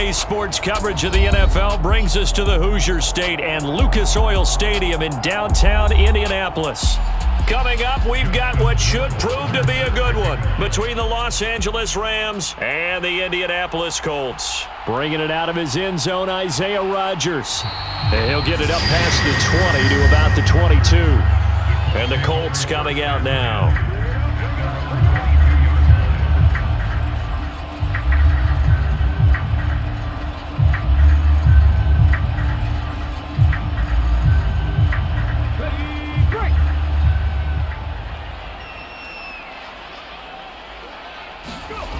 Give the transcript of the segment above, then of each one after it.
Today's sports coverage of the NFL brings us to the Hoosier State and Lucas Oil Stadium in downtown Indianapolis. Coming up, we've got what should prove to be a good one between the Los Angeles Rams and the Indianapolis Colts. Bringing it out of his end zone, Isaiah Rodgers. And he'll get it up past the 20 to about the 22. And the Colts coming out now.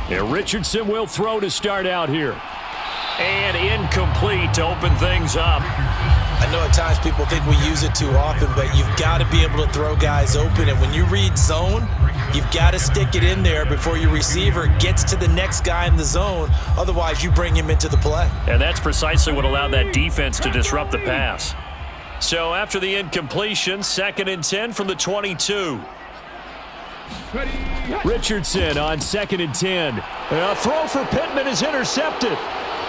And Richardson will throw to start out here. And incomplete to open things up. I know at times people think we use it too often, but you've got to be able to throw guys open. And when you read zone, you've got to stick it in there before your receiver gets to the next guy in the zone. Otherwise, you bring him into the play. And that's precisely what allowed that defense to disrupt the pass. So after the incompletion, 2nd and 10 from the 22. Richardson on 2nd and 10. A throw for Pittman is intercepted.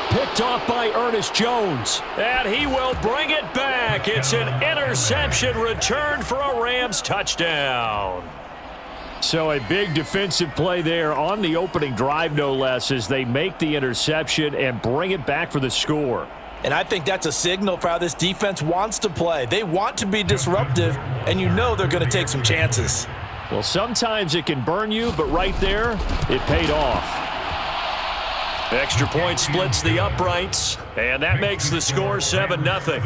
Picked off by Ernest Jones. And he will bring it back. It's an interception returned for a Rams touchdown. So a big defensive play there on the opening drive, no less, as they make the interception and bring it back for the score. And I think that's a signal for how this defense wants to play. They want to be disruptive, and you know they're going to take some chances. Well, sometimes it can burn you, but right there, it paid off. Extra point splits the uprights, and that makes the score 7-0.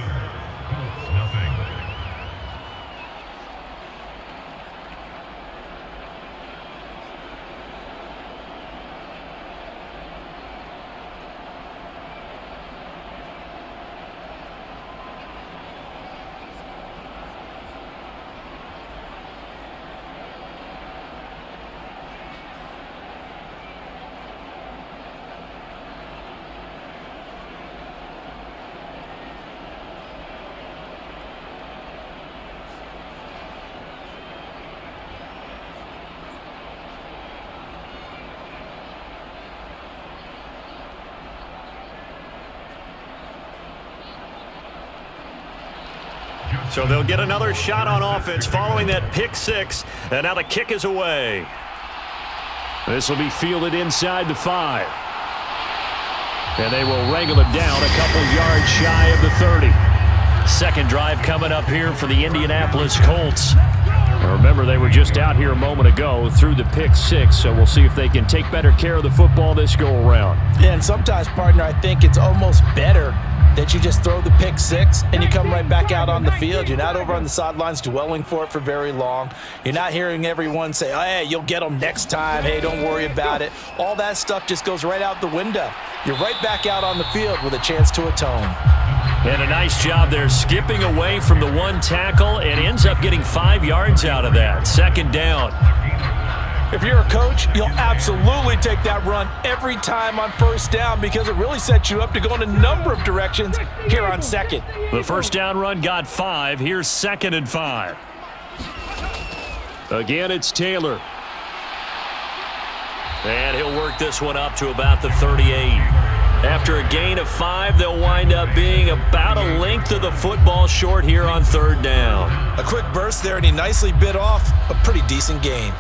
So they'll get another shot on offense following that pick six, and now the kick is away. This will be fielded inside the 5. And they will wrangle it down a couple yards shy of the 30. Second drive coming up here for the Indianapolis Colts. Now remember, they were just out here a moment ago through the pick 6, so we'll see if they can take better care of the football this go-around. Yeah, and sometimes, partner, I think it's almost better that you just throw the pick 6 and you come right back out on the field. You're not over on the sidelines dwelling for it for very long. You're not hearing everyone say, oh, hey, you'll get them next time. Hey, don't worry about it. All that stuff just goes right out the window. You're right back out on the field with a chance to atone. And a nice job there skipping away from the one tackle and ends up getting 5 yards out of that. 2nd down. If you're a coach, you'll absolutely take that run every time on 1st down because it really sets you up to go in a number of directions here on 2nd. The 1st down run got 5. Here's 2nd and 5. Again, it's Taylor. And he'll work this one up to about the 38. After a gain of 5, they'll wind up being about a length of the football short here on 3rd down. A quick burst there, and he nicely bit off a pretty decent gain.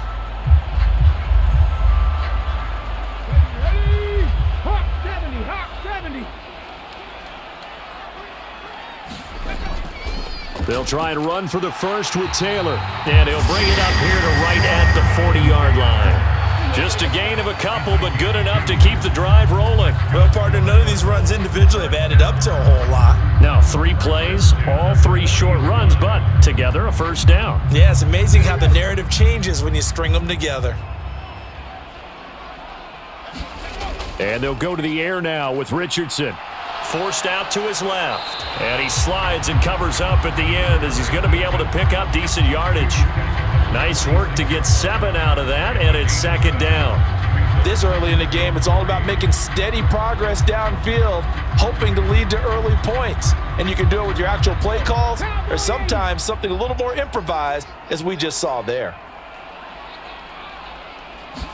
They'll try and run for the first with Taylor. And he'll bring it up here to right at the 40-yard line. Just a gain of a couple, but good enough to keep the drive rolling. Well, partner, none of these runs individually have added up to a whole lot. Now, 3 plays, all 3 short runs, but together a 1st down. Yeah, it's amazing how the narrative changes when you string them together. And they'll go to the air now with Richardson. Forced out to his left. And he slides and covers up at the end as he's going to be able to pick up decent yardage. Nice work to get 7 out of that, and it's 2nd down. This early in the game, it's all about making steady progress downfield, hoping to lead to early points. And you can do it with your actual play calls or sometimes something a little more improvised, as we just saw there.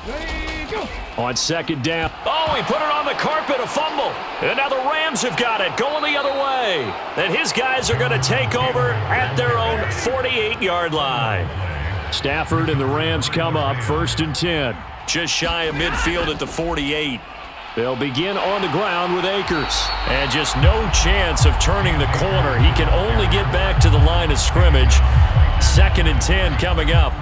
Ready, go. On second down. Oh, he put it on the carpet, a fumble. And now the Rams have got it, going the other way. And his guys are going to take over at their own 48-yard line. Stafford and the Rams come up, 1st and 10. Just shy of midfield at the 48. They'll begin on the ground with Akers. And just no chance of turning the corner. He can only get back to the line of scrimmage. 2nd and 10 coming up.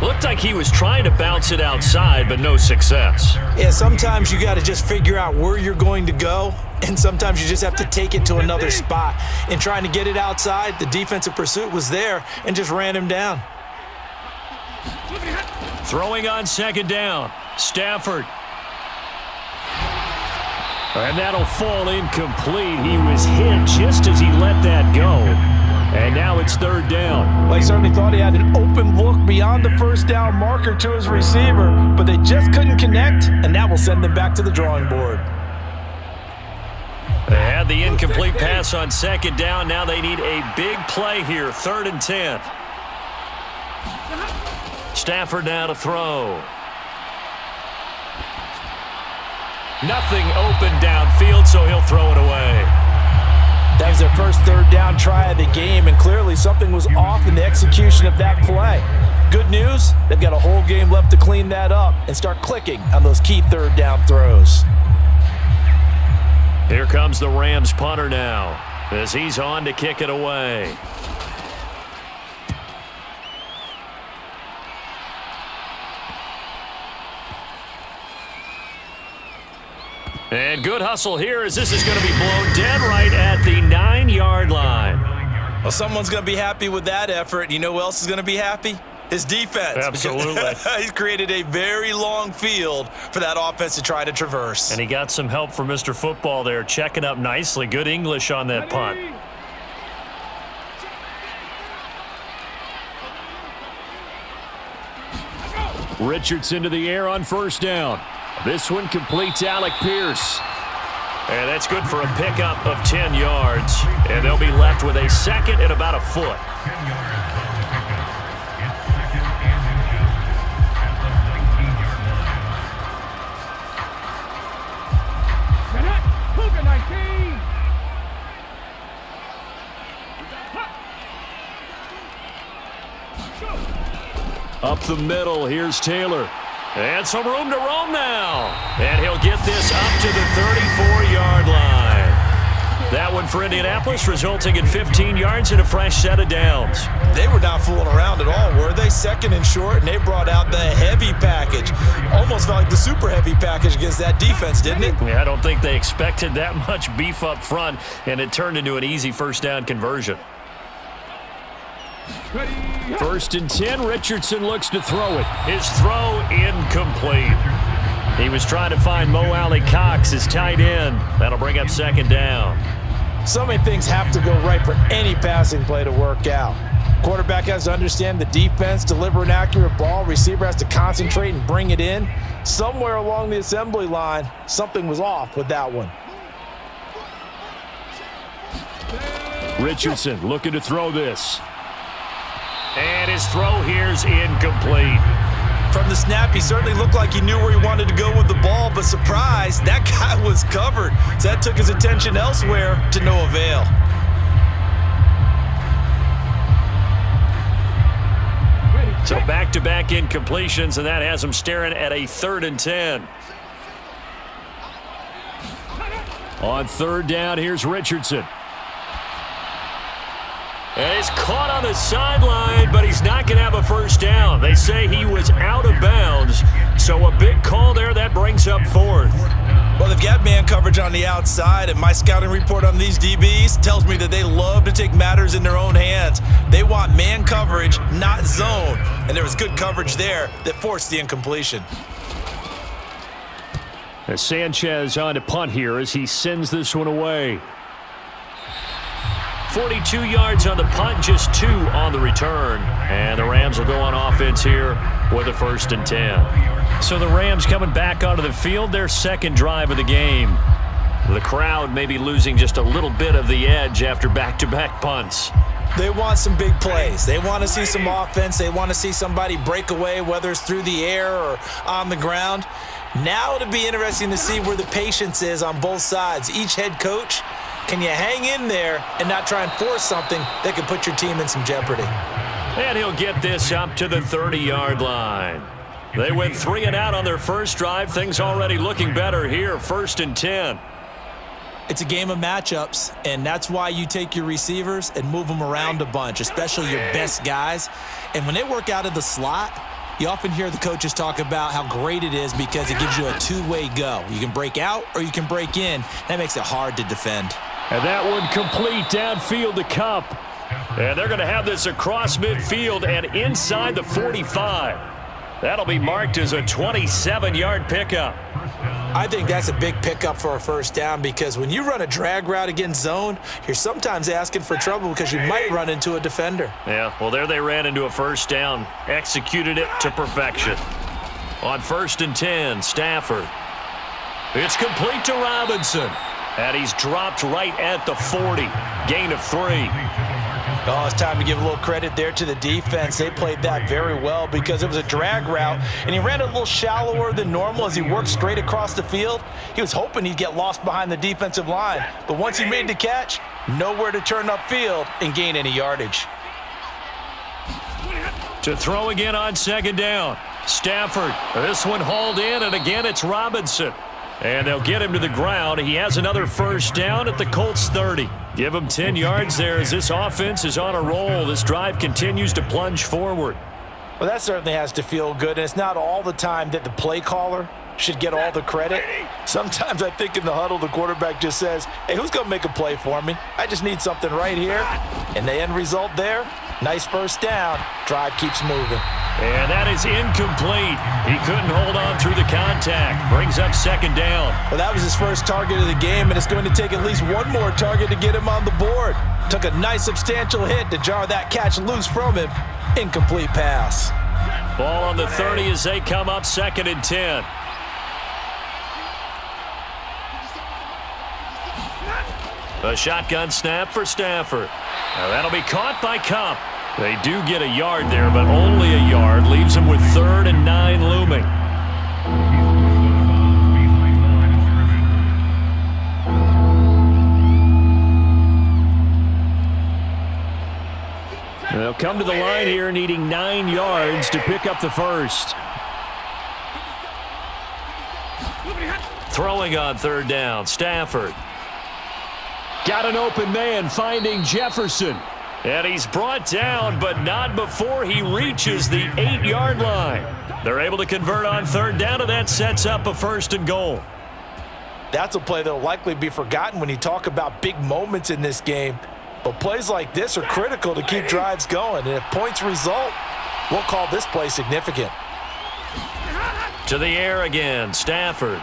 Looked like he was trying to bounce it outside, but no success. Yeah, sometimes you got to just figure out where you're going to go, and sometimes you just have to take it to another spot. In trying to get it outside, the defensive pursuit was there and just ran him down. Throwing on 2nd down, Stafford. And that'll fall incomplete. He was hit just as he let that go. And now it's 3rd down. Well, he certainly thought he had an open look beyond the 1st down marker to his receiver, but they just couldn't connect, and that will send them back to the drawing board. They had the incomplete pass on 2nd down. Now they need a big play here, 3rd and 10. Stafford now to throw. Nothing open downfield, so he'll throw it away. That was their first 3rd down try of the game, and clearly something was off in the execution of that play. Good news, they've got a whole game left to clean that up and start clicking on those key 3rd down throws. Here comes the Rams punter now as he's on to kick it away. And good hustle here as this is going to be blown dead right at the 9-yard line. Well, someone's going to be happy with that effort. You know who else is going to be happy? His defense. Absolutely. He's created a very long field for that offense to try to traverse. And he got some help from Mr. Football there, checking up nicely. Good English on that punt. Richardson to the air on 1st down. This one completes Alec Pierce. And that's good for a pickup of 10 yards. And they'll be left with a 2nd and about a foot. Up the middle, here's Taylor. And some room to roam now. And he'll get this up to the 34-yard line. That one for Indianapolis, resulting in 15 yards and a fresh set of downs. They were not fooling around at all, were they? 2nd and short, and they brought out the heavy package. Almost felt like the super heavy package against that defense, didn't it? Yeah, I don't think they expected that much beef up front, and it turned into an easy 1st down conversion. 1st and 10, Richardson looks to throw it. His throw incomplete. He was trying to find Mo Alley Cox, his tight end. That'll bring up 2nd down. So many things have to go right for any passing play to work out. Quarterback has to understand the defense, deliver an accurate ball. Receiver has to concentrate and bring it in. Somewhere along the assembly line, something was off with that one. Richardson looking to throw this. And his throw here's incomplete. From the snap, he certainly looked like he knew where he wanted to go with the ball, but surprise, that guy was covered. So that took his attention elsewhere to no avail. So back-to-back incompletions, and that has him staring at a 3rd and 10. On 3rd down, here's Richardson. And he's caught on the sideline, but he's not going to have a 1st down. They say he was out of bounds, so a big call there. That brings up 4th. Well, they've got man coverage on the outside, and my scouting report on these DBs tells me that they love to take matters in their own hands. They want man coverage, not zone, and there was good coverage there that forced the incompletion. As Sanchez on to punt here as he sends this one away. 42 yards on the punt, just 2 on the return. And the Rams will go on offense here with a 1st and 10. So the Rams coming back onto the field, their 2nd drive of the game. The crowd may be losing just a little bit of the edge after back-to-back punts. They want some big plays. They want to see some offense. They want to see somebody break away, whether it's through the air or on the ground. Now it'll be interesting to see where the patience is on both sides. Each head coach, can you hang in there and not try and force something that could put your team in some jeopardy? And he'll get this up to the 30-yard line. They went 3 and out on their first drive. Things already looking better here, 1st and 10. It's a game of matchups, and that's why you take your receivers and move them around a bunch, especially your best guys. And when they work out of the slot, you often hear the coaches talk about how great it is because it gives you a two-way go. You can break out or you can break in. That makes it hard to defend. And that one complete downfield to Kupp. And they're going to have this across midfield and inside the 45. That'll be marked as a 27-yard pickup. I think that's a big pickup for a first down because when you run a drag route against zone, you're sometimes asking for trouble because you might run into a defender. Yeah, well, there they ran into a first down. Executed it to perfection. On 1st and 10, Stafford. It's complete to Robinson. And he's dropped right at the 40. Gain of 3. Oh, it's time to give a little credit there to the defense. They played that very well because it was a drag route, and he ran a little shallower than normal as he worked straight across the field. He was hoping he'd get lost behind the defensive line, but once he made the catch, nowhere to turn upfield and gain any yardage. To throw again on 2nd down. Stafford. This one hauled in, and again it's Robinson. And they'll get him to the ground. He has another first down at the Colts 30. Give him 10 yards there as this offense is on a roll. This drive continues to plunge forward. Well, that certainly has to feel good, and it's not all the time that the play caller should get all the credit. Sometimes I think in the huddle, the quarterback just says, hey, who's going to make a play for me? I just need something right here. And the end result there, nice first down. Drive keeps moving. And that is incomplete. He couldn't hold on through the contact. Brings up 2nd down. Well, that was his first target of the game, and it's going to take at least one more target to get him on the board. Took a nice substantial hit to jar that catch loose from him. Incomplete pass. Ball on the 30 as they come up 2nd and 10. A shotgun snap for Stafford. Now that'll be caught by Kupp. They do get a yard there, but only a yard. Leaves them with 3rd and 9 looming. They'll come to the line here needing 9 yards to pick up the first. Throwing on 3rd down, Stafford. Got an open man finding Jefferson. And he's brought down, but not before he reaches the 8-yard line. They're able to convert on 3rd down, and that sets up a 1st and goal. That's a play that will likely be forgotten when you talk about big moments in this game. But plays like this are critical to keep drives going. And if points result, we'll call this play significant. To the air again, Stafford.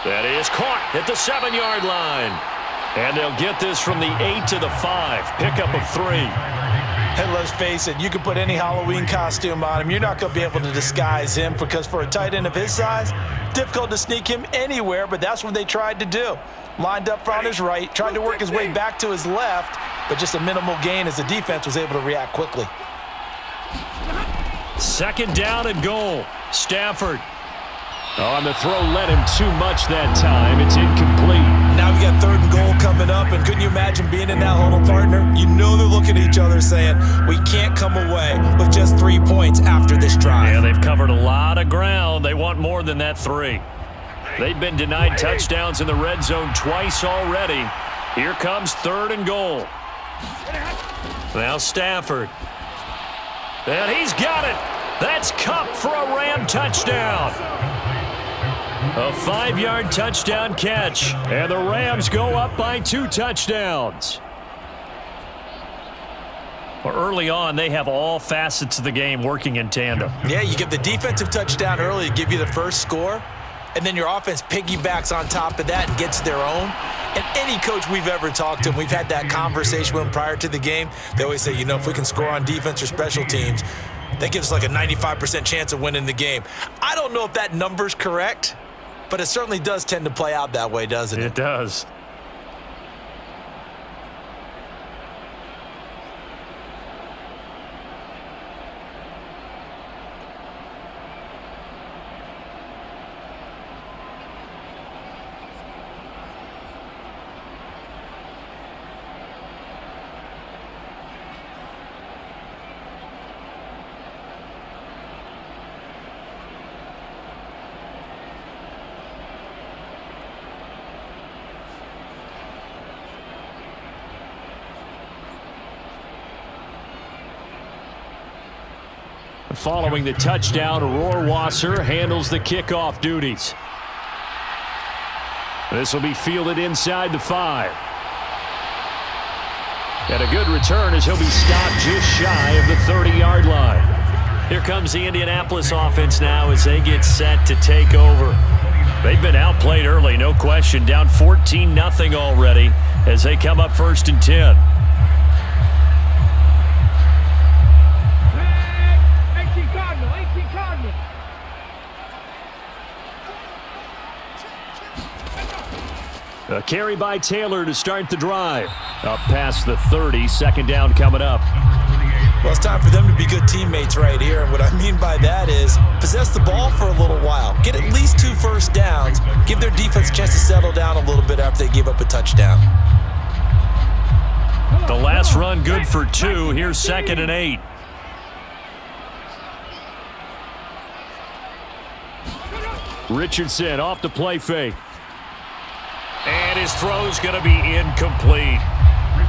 That is caught at the 7-yard line. And they'll get this from the 8 to the 5. Pickup of 3. And let's face it, you can put any Halloween costume on him. You're not going to be able to disguise him because for a tight end of his size, difficult to sneak him anywhere, but that's what they tried to do. Lined up on his right, tried to work his way back to his left, but just a minimal gain as the defense was able to react quickly. 2nd down and goal. Stafford. On the throw, led him too much that time. It's incomplete. Now we got 3rd and goal coming up, and couldn't you imagine being in that huddle, partner? You know they're looking at each other saying, we can't come away with just 3 points after this drive. Yeah, they've covered a lot of ground. They want more than that 3. They've been denied touchdowns in the red zone twice already. Here comes 3rd and goal. Now Stafford. And he's got it. That's Kupp for a Ram touchdown. A 5-yard touchdown catch, and the Rams go up by 2 touchdowns. Well, early on, they have all facets of the game working in tandem. Yeah, you get the defensive touchdown early to give you the first score, and then your offense piggybacks on top of that and gets their own. And any coach we've ever talked to, and we've had that conversation with them prior to the game, they always say, you know, if we can score on defense or special teams, that gives us like a 95% chance of winning the game. I don't know if that number's correct, but it certainly does tend to play out that way, doesn't it? It does. Following the touchdown, Rohrwasser handles the kickoff duties. This will be fielded inside the 5. And a good return as he'll be stopped just shy of the 30-yard line. Here comes the Indianapolis offense now as they get set to take over. They've been outplayed early, no question. Down 14-0 already as they come up 1st and 10. A carry by Taylor to start the drive. Up past the 30, 2nd down coming up. Well, it's time for them to be good teammates right here. And what I mean by that is possess the ball for a little while. Get at least 2 first downs. Give their defense a chance to settle down a little bit after they give up a touchdown. The last run good for 2. Here's 2nd and 8. Richardson off the play fake. And his throw's going to be incomplete.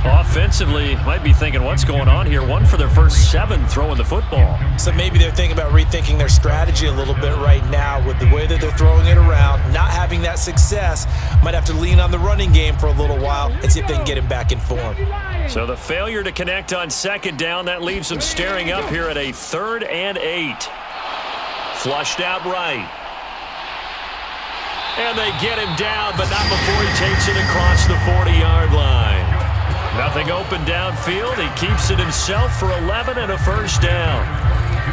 Offensively, might be thinking, what's going on here? 1 for their first 7 throwing the football. So maybe they're thinking about rethinking their strategy a little bit right now with the way that they're throwing it around. Not having that success, might have to lean on the running game for a little while and see if they can get him back in form. So the failure to connect on 2nd down, that leaves them staring up here at a 3rd and 8. Flushed out right. And they get him down, but not before he takes it across the 40-yard line. Nothing open downfield. He keeps it himself for 11 and a 1st down.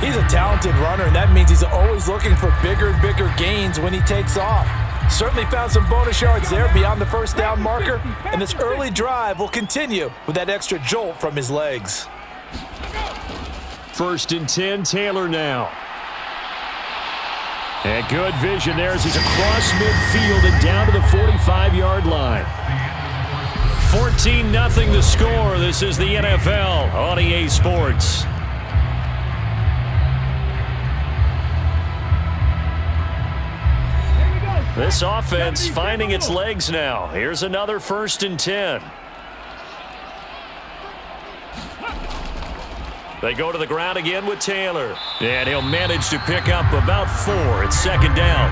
He's a talented runner, and that means he's always looking for bigger and bigger gains when he takes off. Certainly found some bonus yards there beyond the 1st down marker, and this early drive will continue with that extra jolt from his legs. 1st and 10, Taylor now. And good vision there as he's across midfield and down to the 45-yard line. 14-0 the score. This is the NFL on EA Sports. This offense finding its legs now. Here's another 1st and 10. They go to the ground again with Taylor. And he'll manage to pick up about 4. It's 2nd down.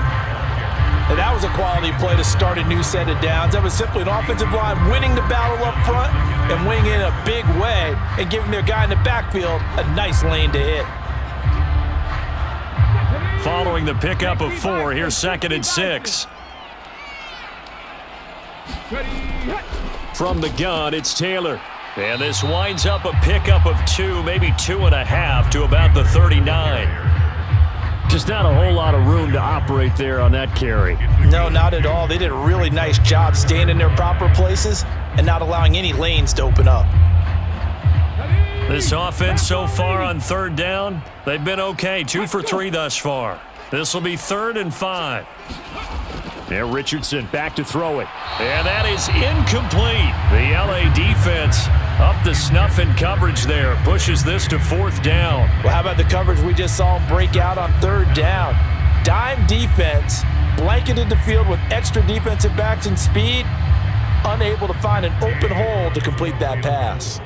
And that was a quality play to start a new set of downs. That was simply an offensive line winning the battle up front and winning in a big way and giving their guy in the backfield a nice lane to hit. Following the pickup of 4, here's 2nd and 6. From the gun, it's Taylor. And this winds up a pickup of 2, maybe 2.5 to about the 39. Just not a whole lot of room to operate there on that carry. No, not at all. They did a really nice job staying in their proper places and not allowing any lanes to open up. This offense so far on 3rd down, they've been okay. 2 for 3 thus far. This will be 3rd and 5. There, Richardson back to throw it. And that is incomplete. The LA defense up the snuff in coverage there. Pushes this to 4th down. Well, how about the coverage we just saw him break out on 3rd down? Dime defense, blanketed the field with extra defensive backs and speed, unable to find an open hole to complete that pass.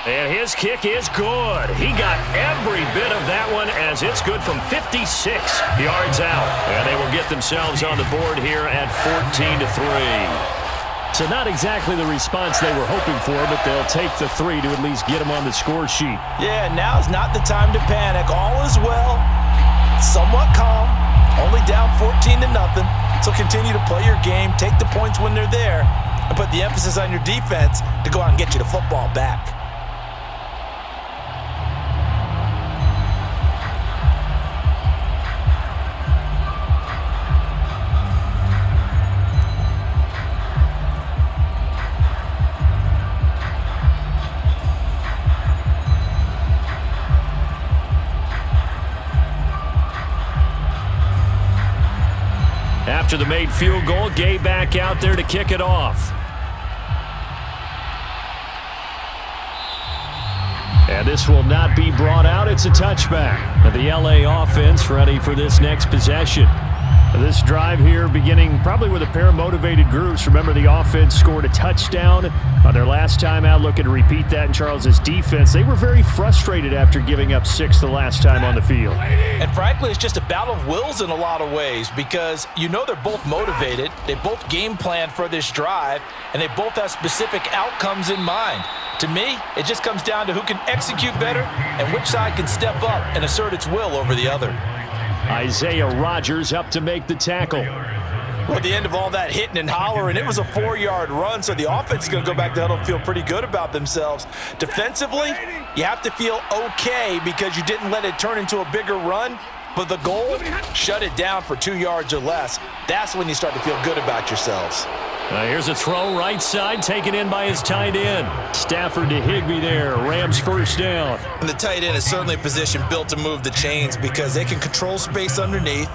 And his kick is good. He got every bit of that one as it's good from 56 yards out. And they will get themselves on the board here at 14-3. So not exactly the response they were hoping for, but they'll take the 3 to at least get them on the score sheet. Yeah, now's not the time to panic. All is well, somewhat calm, only down 14-0. So continue to play your game, take the points when they're there, and put the emphasis on your defense to go out and get you the football back. After the made field goal, Gay back out there to kick it off. And this will not be brought out. It's a touchback. The LA offense ready for this next possession. This drive here beginning probably with a pair of motivated groups. Remember, the offense scored a touchdown on their last time out. Looking to repeat that in Charles's defense. They were very frustrated after giving up 6 the last time on the field. And frankly, it's just a battle of wills in a lot of ways because you know they're both motivated. They both game planned for this drive, and they both have specific outcomes in mind. To me, it just comes down to who can execute better and which side can step up and assert its will over the other. Isaiah Rodgers up to make the tackle. Well, at the end of all that hitting and hollering, it was a 4-yard run, so the offense is going to go back to huddle and feel pretty good about themselves. Defensively, you have to feel okay because you didn't let it turn into a bigger run, but the goal, shut it down for 2 yards or less. That's when you start to feel good about yourselves. Here's a throw right side, taken in by his tight end. Stafford to Higbee there. Rams first down. And the tight end is certainly a position built to move the chains because they can control space underneath.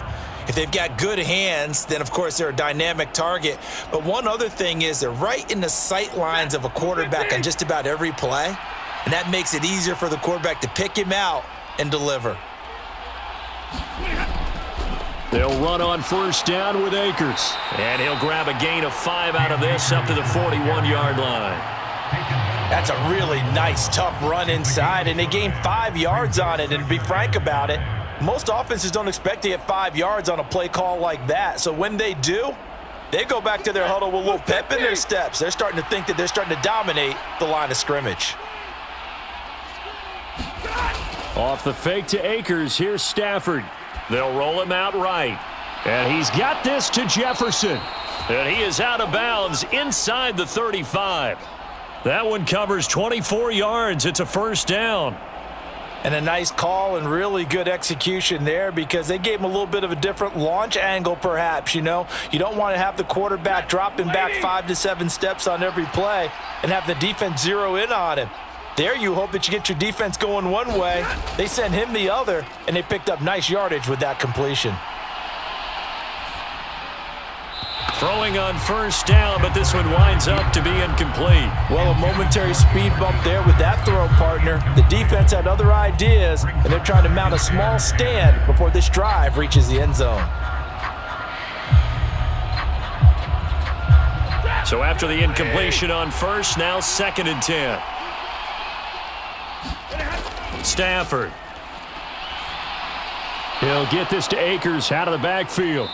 If they've got good hands, then of course they're a dynamic target. But one other thing is they're right in the sight lines of a quarterback on just about every play. And that makes it easier for the quarterback to pick him out and deliver. They'll run on first down with Akers. And he'll grab a gain of 5 out of this up to the 41-yard line. That's a really nice, tough run inside, and they gained 5 yards on it. And to be frank about it, most offenses don't expect to get 5 yards on a play call like that. So when they do, they go back to their huddle with a little pep in their steps. They're starting to think that they're starting to dominate the line of scrimmage. Off the fake to Akers, here's Stafford. They'll roll him out right. And he's got this to Jefferson. And he is out of bounds inside the 35. That one covers 24 yards. It's a first down. And a nice call and really good execution there because they gave him a little bit of a different launch angle perhaps, you know. You don't want to have the quarterback dropping back 5 to 7 steps on every play and have the defense zero in on him. There you hope that you get your defense going one way. They sent him the other, and they picked up nice yardage with that completion. Throwing on first down, but this one winds up to be incomplete. Well, a momentary speed bump there with that throw, partner. The defense had other ideas, and they're trying to mount a small stand before this drive reaches the end zone. So after the incompletion on first, now 2nd and 10. Stafford. He'll get this to Akers out of the backfield.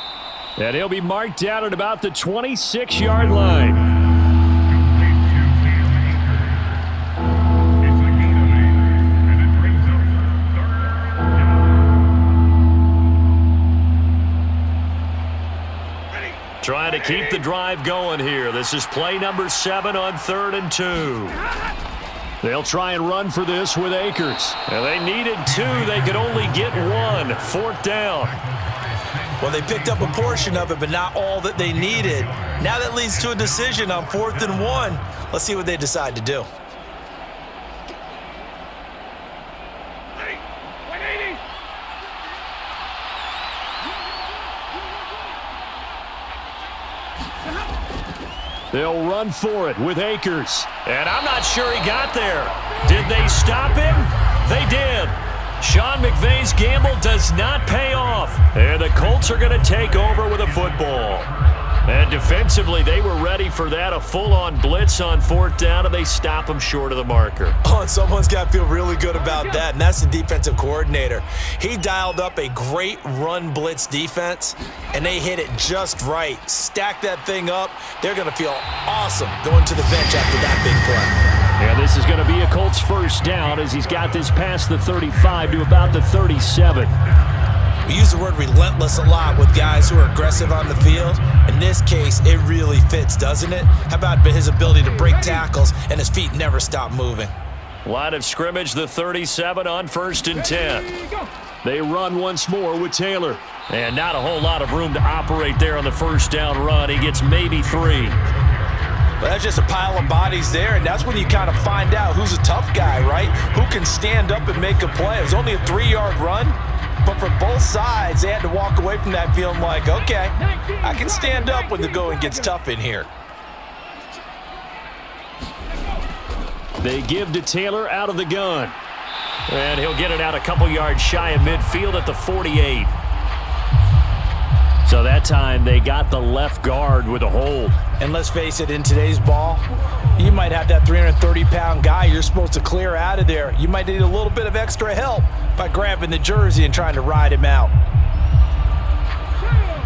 And he'll be marked down at about the 26-yard line. Trying to keep the drive going here. This is play number 7 on 3rd and 2. They'll try and run for this with Akers. And they needed 2. They could only get 1. 4th down. Well, they picked up a portion of it, but not all that they needed. Now that leads to a decision on 4th and 1. Let's see what they decide to do. They'll run for it with Akers. And I'm not sure he got there. Did they stop him? They did. Sean McVay's gamble does not pay off. And the Colts are going to take over with a football. And defensively, they were ready for that, a full-on blitz on 4th down, and they stop them short of the marker. Oh, and someone's got to feel really good about that, and that's the defensive coordinator. He dialed up a great run blitz defense, and they hit it just right. Stack that thing up. They're going to feel awesome going to the bench after that big play. And this is going to be a Colts first down as he's got this past the 35 to about the 37. We use the word relentless a lot with guys who are aggressive on the field. In this case, it really fits, doesn't it? How about his ability to break tackles and his feet never stop moving? Line of scrimmage, the 37 on 1st and 10. They run once more with Taylor. And not a whole lot of room to operate there on the first down run. He gets maybe 3. But that's just a pile of bodies there, and that's when you kind of find out who's a tough guy, right? Who can stand up and make a play. It was only a 3-yard run. But for both sides, they had to walk away from that feeling like, okay, I can stand up when the going gets tough in here. They give to Taylor out of the gun. And he'll get it out a couple yards shy of midfield at the 48. So Well, that time they got the left guard with a hold. And let's face it, in today's ball, you might have that 330-pound guy you're supposed to clear out of there. You might need a little bit of extra help by grabbing the jersey and trying to ride him out.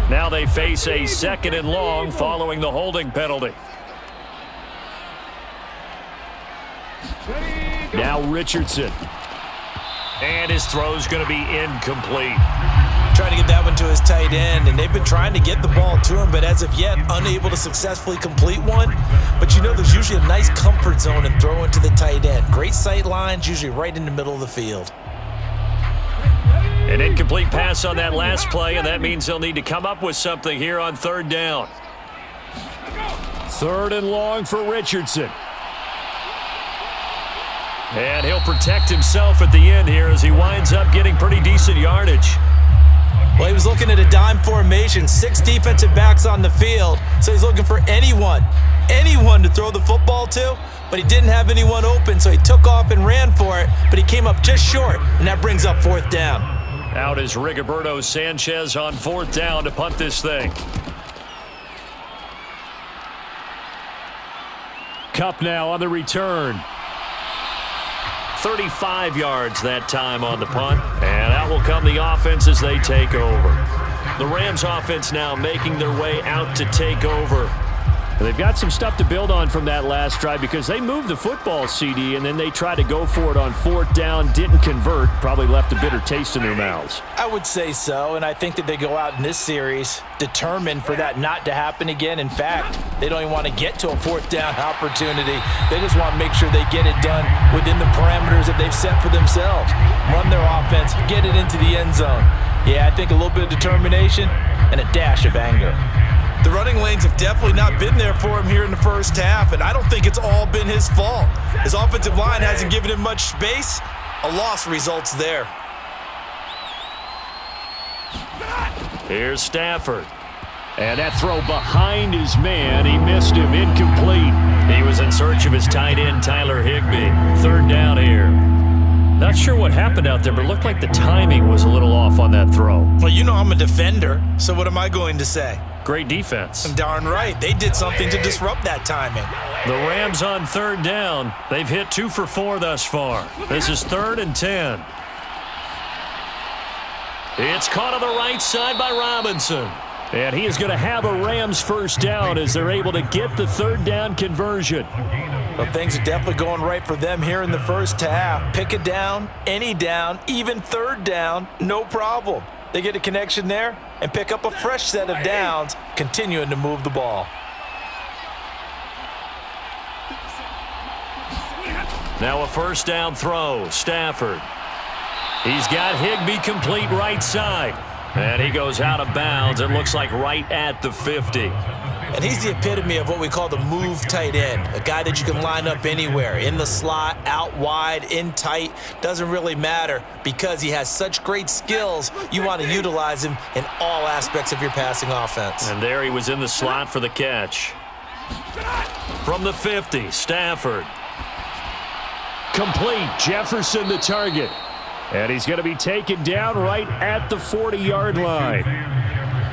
Now they face a 2nd and long following the holding penalty. Now Richardson. And his throw's going to be incomplete. Trying to get that one to his tight end, and they've been trying to get the ball to him, but as of yet, unable to successfully complete one. But you know, there's usually a nice comfort zone in throwing to the tight end. Great sight lines, usually right in the middle of the field. An incomplete pass on that last play, and that means they'll need to come up with something here on 3rd down. 3rd and long for Richardson. And he'll protect himself at the end here as he winds up getting pretty decent yardage. Well, he was looking at a dime formation, 6 defensive backs on the field, so he's looking for anyone to throw the football to, but he didn't have anyone open, so he took off and ran for it, but he came up just short, and that brings up 4th down. Out is Rigoberto Sanchez on 4th down to punt this thing. Kupp now on the return. 35 yards that time on the punt, and out will come the offense as they take over. The Rams offense now making their way out to take over. They've got some stuff to build on from that last drive because they moved the football, CD, and then they tried to go for it on 4th down, didn't convert, probably left a bitter taste in their mouths. I would say so, and I think that they go out in this series determined for that not to happen again. In fact, they don't even want to get to a 4th down opportunity. They just want to make sure they get it done within the parameters that they've set for themselves. Run their offense, get it into the end zone. Yeah, I think a little bit of determination and a dash of anger. The running lanes have definitely not been there for him here in the first half, and I don't think it's all been his fault. His offensive line hasn't given him much space. A loss results there. Here's Stafford. And that throw behind his man, he missed him, incomplete. He was in search of his tight end, Tyler Higbee. 3rd down here. Not sure what happened out there, but it looked like the timing was a little off on that throw. Well, you know I'm a defender, so what am I going to say? Great defense. Darn right. They did something to disrupt that timing. The Rams on 3rd down. They've hit 2 for 4 thus far. This is 3rd and 10. It's caught on the right side by Robinson. And he is going to have a Rams 1st down as they're able to get the 3rd down conversion. Well, things are definitely going right for them here in the first half. Pick a down, any down, even 3rd down, no problem. They get a connection there and pick up a fresh set of downs, continuing to move the ball. Now a 1st down throw. Stafford. He's got Higbee complete right side. And he goes out of bounds. It looks like right at the 50. And he's the epitome of what we call the move tight end, a guy that you can line up anywhere, in the slot, out wide, in tight, doesn't really matter because he has such great skills. You want to utilize him in all aspects of your passing offense. And there he was in the slot for the catch. From the 50, Stafford. Complete. Jefferson the target. And he's going to be taken down right at the 40-yard line.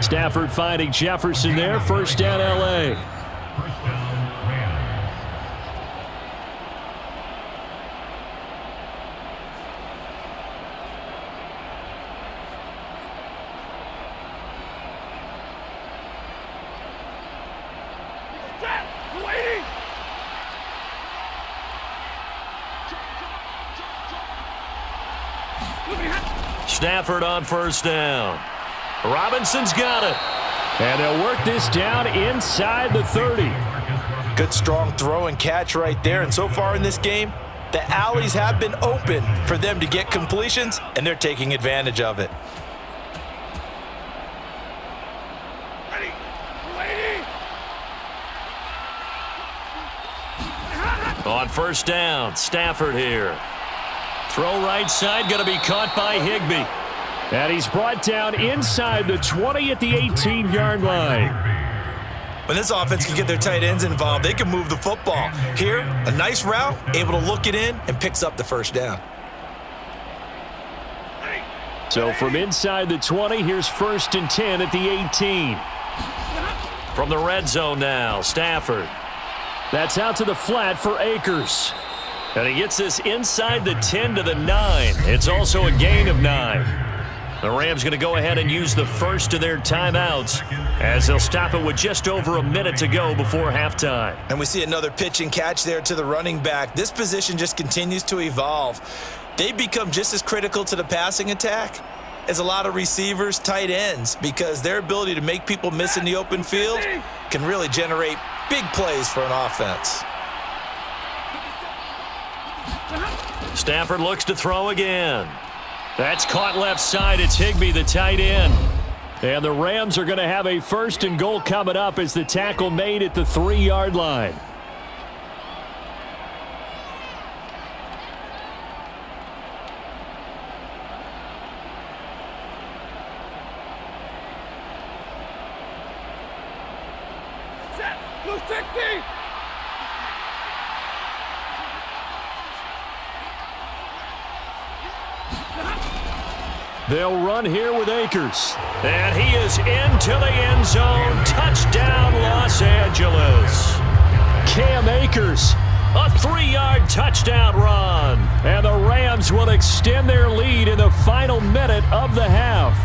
Stafford finding Jefferson there. 1st down, L.A. Stafford on 1st down. Robinson's got it. And they'll work this down inside the 30. Good strong throw and catch right there. And so far in this game, the alleys have been open for them to get completions, and they're taking advantage of it. On 1st down, Stafford here. Throw right side, going to be caught by Higbee. And he's brought down inside the 20 at the 18-yard line. When this offense can get their tight ends involved, they can move the football. Here, a nice route, able to look it in, and picks up the 1st down. So from inside the 20, here's 1st and 10 at the 18. From the red zone now, Stafford. That's out to the flat for Akers. And he gets this inside the 10 to the 9. It's also a gain of 9. The Rams going to go ahead and use the first of their timeouts as they'll stop it with just over a minute to go before halftime. And we see another pitch and catch there to the running back. This position just continues to evolve. They become just as critical to the passing attack as a lot of receivers, tight ends, because their ability to make people miss in the open field can really generate big plays for an offense. Stafford looks to throw again. That's caught left side. It's Higbee, the tight end. And the Rams are going to have a 1st and goal coming up as the tackle made at the 3-yard line. They'll run here with Akers. And he is into the end zone. Touchdown, Los Angeles. Cam Akers, a 3-yard touchdown run. And the Rams will extend their lead in the final minute of the half.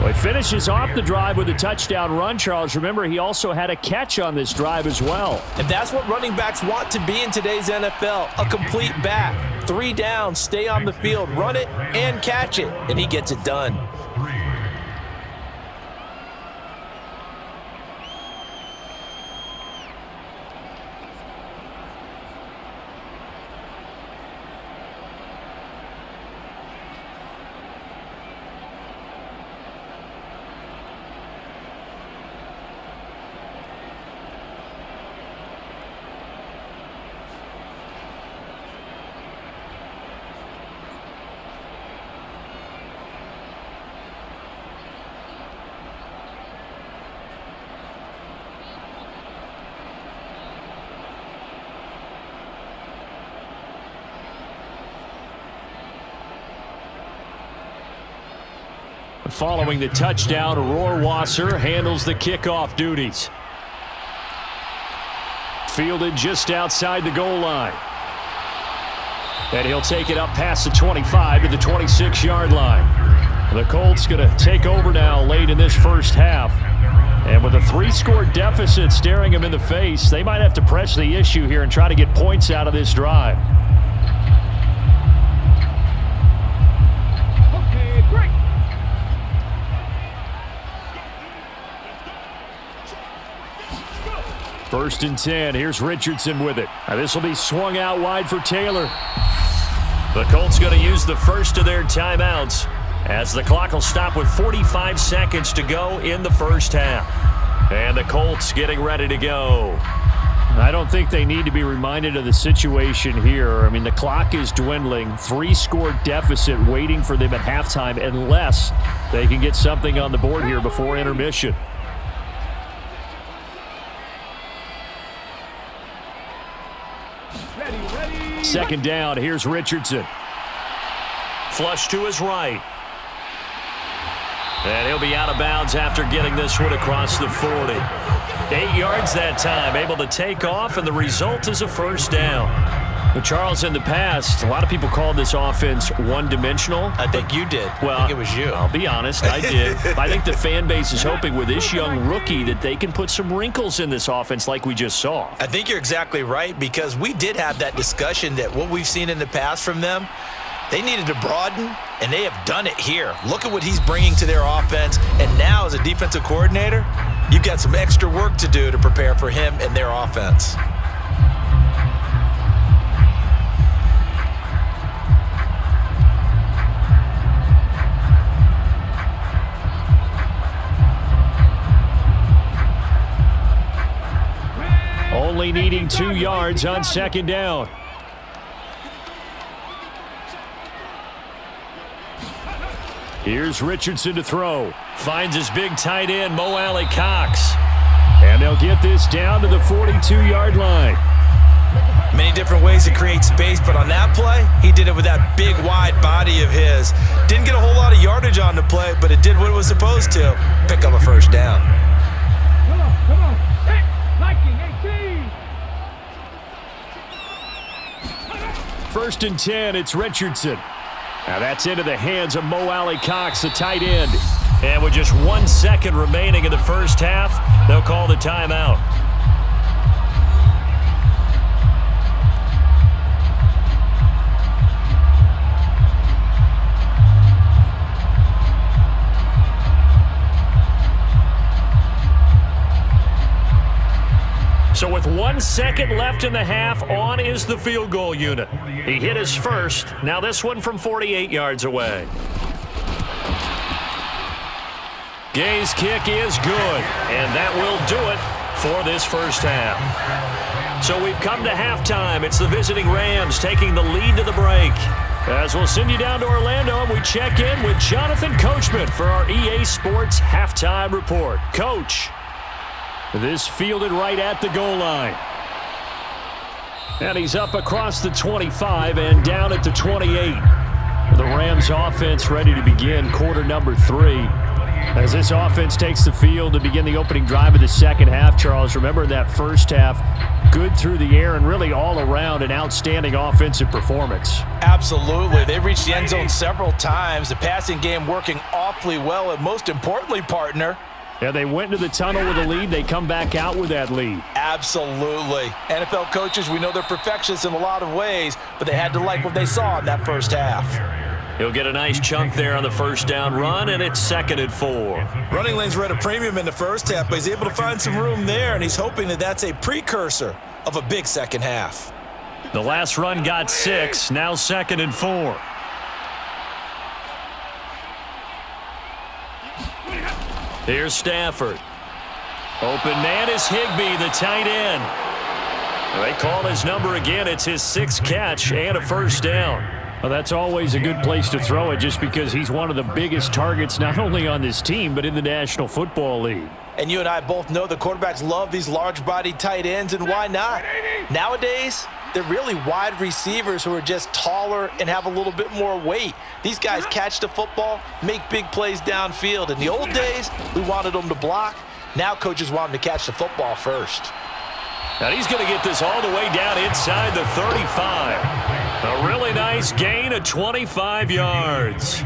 Well, he finishes off the drive with a touchdown run, Charles. Remember, he also had a catch on this drive as well. And that's what running backs want to be in today's NFL, a complete back. 3 down, stay on the field, run it, and catch it. And he gets it done. Following the touchdown, Rohrwasser handles the kickoff duties. Fielded just outside the goal line. And he'll take it up past the 25 to the 26-yard line. The Colts going to take over now late in this first half. And with a 3-score deficit staring them in the face, they might have to press the issue here and try to get points out of this drive. First and 10. Here's Richardson with it. Now this will be swung out wide for Taylor. The Colts going to use the first of their timeouts as the clock will stop with 45 seconds to go in the first half. And the Colts getting ready to go. I don't think they need to be reminded of the situation here. I mean, the clock is dwindling. 3-score deficit waiting for them at halftime unless they can get something on the board here before intermission. Second down, here's Richardson. Flush to his right. And he'll be out of bounds after getting this one across the 40. 8 yards that time, able to take off, and the result is a first down. But Charles, in the past, a lot of people called this offense one-dimensional. I think you did. Well, I think it was you. I'll be honest, I did. I think the fan base is hoping with this young rookie that they can put some wrinkles in this offense like we just saw. I think you're exactly right, because we did have that discussion that what we've seen in the past from them, they needed to broaden, and they have done it here. Look at what he's bringing to their offense, and now as a defensive coordinator, you've got some extra work to do to prepare for him and their offense. Only needing 2 yards on second down. Here's Richardson to throw. Finds his big tight end, Mo Alley-Cox. And they'll get this down to the 42-yard line. Many different ways to create space, but on that play, he did it with that big, wide body of his. Didn't get a whole lot of yardage on the play, but it did what it was supposed to. Pick up a first down. Come on. Hey, Nike 18. 1st and 10, it's Richardson. Now that's into the hands of Mo Alley-Cox, the tight end. And with just 1 second remaining in the first half, they'll call the timeout. So with 1 second left in the half, on is the field goal unit. He hit his first. Now this one from 48 yards away. Gay's kick is good, and that will do it for this first half. So we've come to halftime. It's the visiting Rams taking the lead to the break. As we'll send you down to Orlando, and we check in with Jonathan Coachman for our EA Sports Halftime Report. Coach. This fielded right at the goal line. And he's up across the 25 and down at the 28. The Rams offense ready to begin quarter number 3. As this offense takes the field to begin the opening drive of the second half, Charles, remember that first half, good through the air and really all around an outstanding offensive performance. Absolutely. They reached the end zone several times. The passing game working awfully well, and most importantly, partner, yeah, they went into the tunnel with a lead. They come back out with that lead. Absolutely. NFL coaches, we know they're perfectionists in a lot of ways, but they had to like what they saw in that first half. He'll get a nice chunk there on the first down run, and it's 2nd and 4. Running lanes were at a premium in the first half, but he's able to find some room there, and he's hoping that that's a precursor of a big second half. The last run got 6, now 2nd and 4. Here's Stafford. Open man is Higbee, the tight end. They call his number again. It's his 6th catch and a first down. Well, that's always a good place to throw it just because he's one of the biggest targets not only on this team but in the National Football League. And you and I both know the quarterbacks love these large-bodied tight ends, and why not? Nowadays, they're really wide receivers who are just taller and have a little bit more weight. These guys catch the football, make big plays downfield. In the old days, we wanted them to block. Now coaches want them to catch the football first. Now he's going to get this all the way down inside the 35. A really nice gain of 25 yards.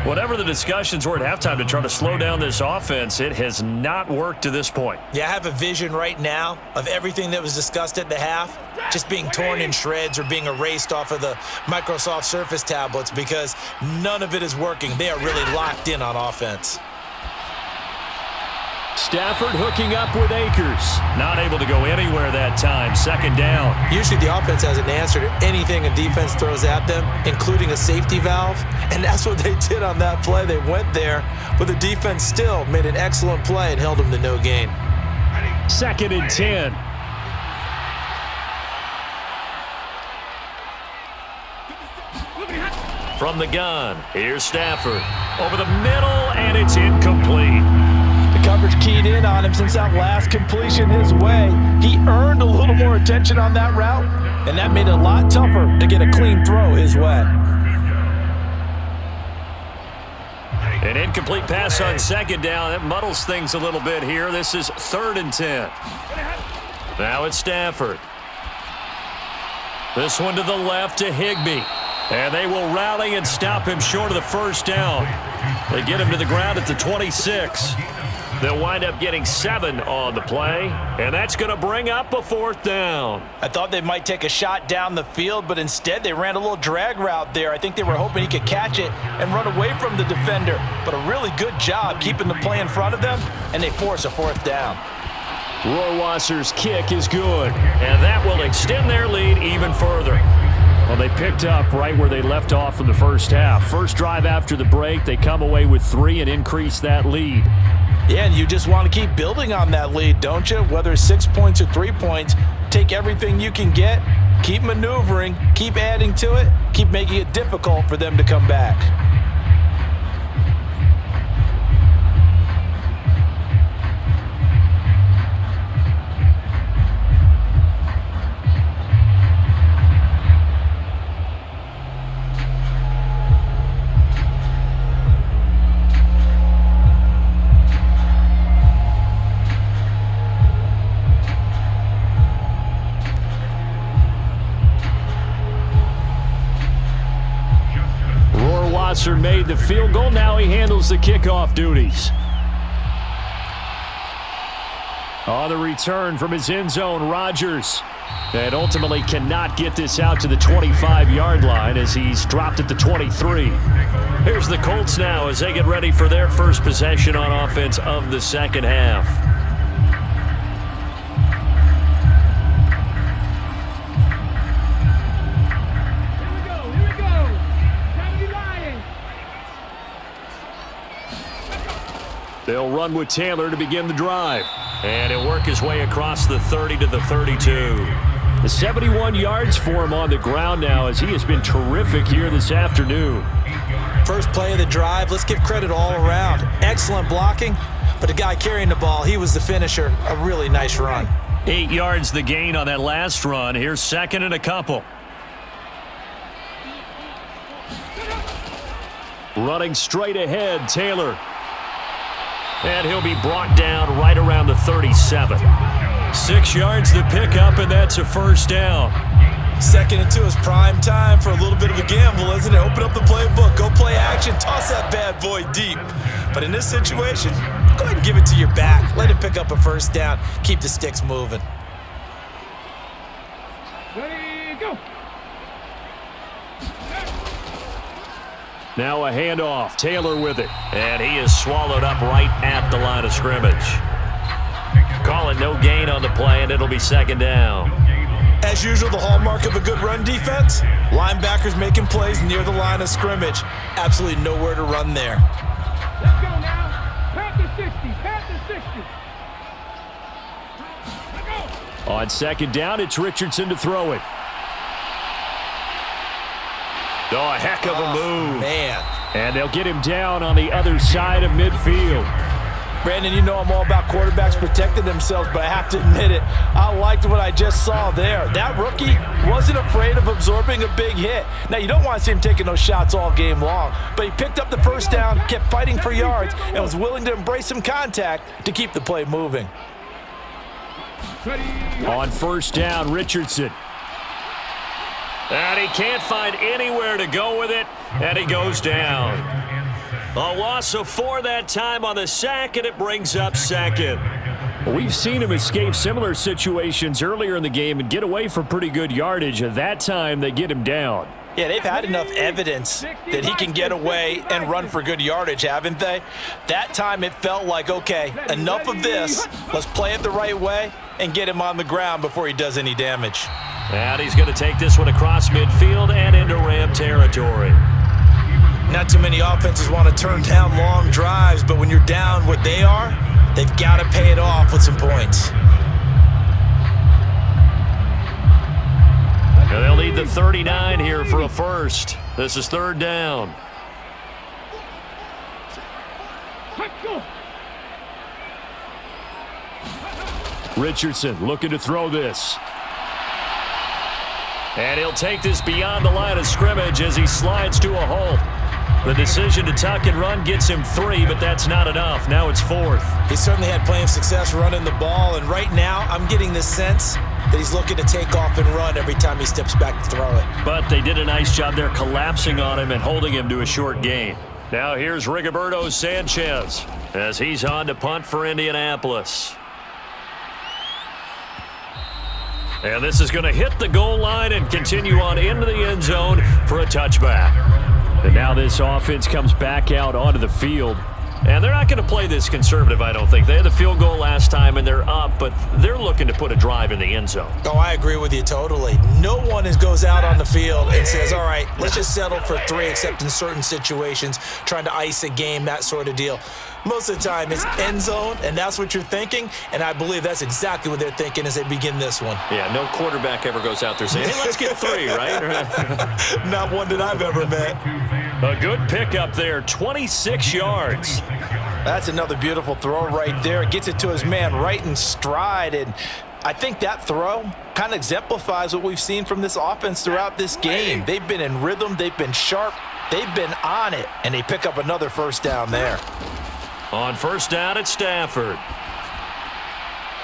Whatever the discussions were at halftime to try to slow down this offense, it has not worked to this point. Yeah, I have a vision right now of everything that was discussed at the half just being torn in shreds or being erased off of the Microsoft Surface tablets because none of it is working. They are really locked in on offense. Stafford hooking up with Akers. Not able to go anywhere that time. 2nd down. Usually the offense has an answer to anything a defense throws at them, including a safety valve. And that's what they did on that play. They went there, but the defense still made an excellent play and held them to no gain. 2nd and 10. From the gun, here's Stafford. Over the middle, and it's incomplete. Coverage keyed in on him since that last completion his way. He earned a little more attention on that route, and that made it a lot tougher to get a clean throw his way. An incomplete pass on 2nd down. That muddles things a little bit here. This is 3rd and 10. Now it's Stafford. This one to the left to Higbee. And they will rally and stop him short of the first down. They get him to the ground at the 26. They'll wind up getting 7 on the play, and that's going to bring up a 4th down. I thought they might take a shot down the field, but instead they ran a little drag route there. I think they were hoping he could catch it and run away from the defender, but a really good job keeping the play in front of them, and they force a 4th down. Rohrwasser's kick is good, and that will extend their lead even further. Well, they picked up right where they left off in the first half. First drive after the break, they come away with 3 and increase that lead. Yeah, and you just want to keep building on that lead, don't you? Whether it's 6 points or 3 points, take everything you can get, keep maneuvering, keep adding to it, keep making it difficult for them to come back. Richardson made the field goal. Now he handles the kickoff duties. On the return from his end zone, Rodgers. And ultimately cannot get this out to the 25-yard line as he's dropped at the 23. Here's the Colts now as they get ready for their first possession on offense of the second half. Here we go. Johnny Lions. They'll run with Taylor to begin the drive. And he'll work his way across the 30 to the 32. The 71 yards for him on the ground now as he has been terrific here this afternoon. First play of the drive, let's give credit all around. Excellent blocking, but the guy carrying the ball, he was the finisher. A really nice run. 8 yards the gain on that last run. Here's second and a couple. Running straight ahead, Taylor. And he'll be brought down right around the 37. 6 yards to pick up, and that's a first down. 2nd and 2 is prime time for a little bit of a gamble, isn't it? Open up the playbook, go play action, toss that bad boy deep. But in this situation, go ahead and give it to your back. Let him pick up a first down. Keep the sticks moving. Ready, go. Now a handoff. Taylor with it. And he is swallowed up right at the line of scrimmage. Call it no gain on the play, and it'll be second down. As usual, the hallmark of a good run defense, linebackers making plays near the line of scrimmage. Absolutely nowhere to run there. Let's go now. Pat the 60. Pat the 60. Let's go. On second down, it's Richardson to throw it. Oh, a heck of a move. Man. And they'll get him down on the other side of midfield. Brandon, you know I'm all about quarterbacks protecting themselves, but I have to admit it, I liked what I just saw there. That rookie wasn't afraid of absorbing a big hit. Now, you don't want to see him taking those shots all game long, but he picked up the first down, kept fighting for yards, and was willing to embrace some contact to keep the play moving. On first down, Richardson. And he can't find anywhere to go with it, and he goes down. A loss of 4 that time on the sack, and it brings up second. We've seen him escape similar situations earlier in the game and get away for pretty good yardage. At that time, they get him down. Yeah, they've had enough evidence that he can get away and run for good yardage, haven't they? That time it felt like, okay, enough of this. Let's play it the right way and get him on the ground before he does any damage. And he's going to take this one across midfield and into Ram territory. Not too many offenses want to turn down long drives, but when you're down what they are, they've got to pay it off with some points. And they'll need the 39 here for a first. This is third down. Richardson looking to throw this. And he'll take this beyond the line of scrimmage as he slides to a halt. The decision to tuck and run gets him 3, but that's not enough. Now it's 4th. He certainly had plenty of success running the ball, and right now I'm getting the sense that he's looking to take off and run every time he steps back to throw it. But they did a nice job there collapsing on him and holding him to a short gain. Now here's Rigoberto Sanchez as he's on to punt for Indianapolis. And this is going to hit the goal line and continue on into the end zone for a touchback. And now this offense comes back out onto the field. And they're not going to play this conservative, I don't think. They had the field goal last time, and they're up, but they're looking to put a drive in the end zone. Oh, I agree with you totally. No one goes out on the field and says, all right, let's just settle for 3, except in certain situations, trying to ice a game, that sort of deal. Most of the time, it's end zone, and that's what you're thinking, and I believe that's exactly what they're thinking as they begin this one. Yeah, no quarterback ever goes out there saying, hey, let's get 3, right? Not one that I've ever met. A good pickup there, 26 yards. That's another beautiful throw right there. Gets it to his man right in stride, and I think that throw kind of exemplifies what we've seen from this offense throughout this game. They've been in rhythm, they've been sharp, they've been on it, and they pick up another first down there. On first down, it's Stafford.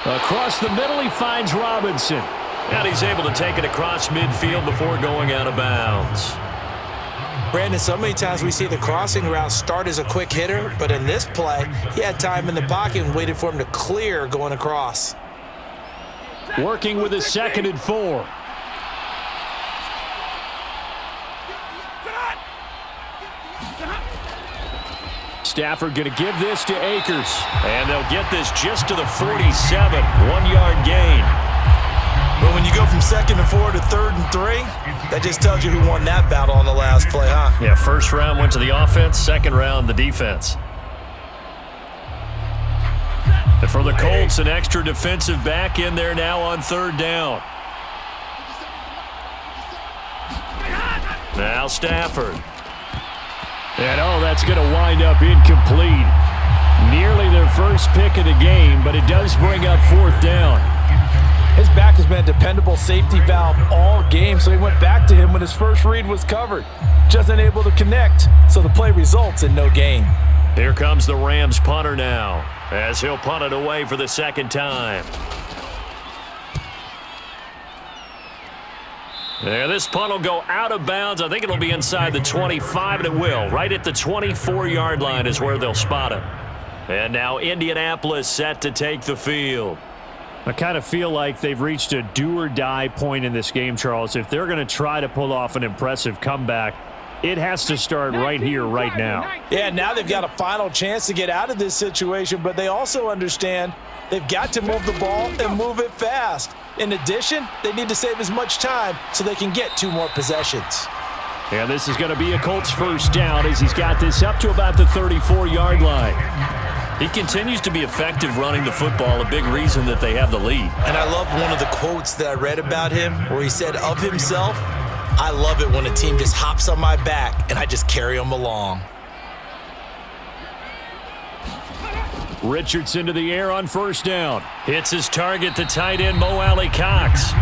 Across the middle, he finds Robinson. And he's able to take it across midfield before going out of bounds. Brandon, so many times we see the crossing route start as a quick hitter, but in this play, he had time in the pocket and waited for him to clear going across. Working with a 2nd and 4. Stafford going to give this to Akers. And they'll get this just to the 47. 1-yard gain. But when you go from 2nd and 4 to 3rd and 3, that just tells you who won that battle on the last play, huh? Yeah, first round went to the offense, second round the defense. And for the Colts, an extra defensive back in there now on 3rd down. Now Stafford. And that's going to wind up incomplete. Nearly their first pick of the game, but it does bring up 4th down. His back has been a dependable safety valve all game, so he went back to him when his first read was covered. Just unable to connect, so the play results in no gain. Here comes the Rams punter now, as he'll punt it away for the 2nd time. Yeah, this punt will go out of bounds. I think it'll be inside the 25, and it will. Right at the 24-yard line is where they'll spot it. And now Indianapolis set to take the field. I kind of feel like they've reached a do-or-die point in this game, Charles. If they're going to try to pull off an impressive comeback, it has to start right here, right now. Yeah, now they've got a final chance to get out of this situation, but they also understand they've got to move the ball and move it fast. In addition, they need to save as much time so they can get 2 more possessions. And this is going to be a Colts first down as he's got this up to about the 34-yard line. He continues to be effective running the football, a big reason that they have the lead. And I love one of the quotes that I read about him where he said of himself, "I love it when a team just hops on my back and I just carry them along." Richardson to the air on first down. Hits his target, the tight end, Mo Alley-Cox.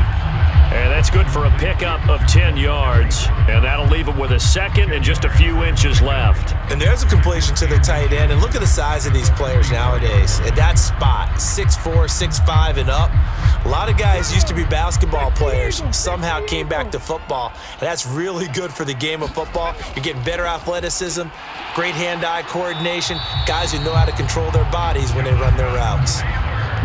And that's good for a pickup of 10 yards. And that'll leave him with a 2nd and just a few inches left. And there's a completion to the tight end. And look at the size of these players nowadays. At that spot, 6'4", 6'5", and up. A lot of guys used to be basketball players, somehow came back to football. And that's really good for the game of football. You're getting better athleticism, great hand-eye coordination, guys who know how to control their bodies when they run their routes.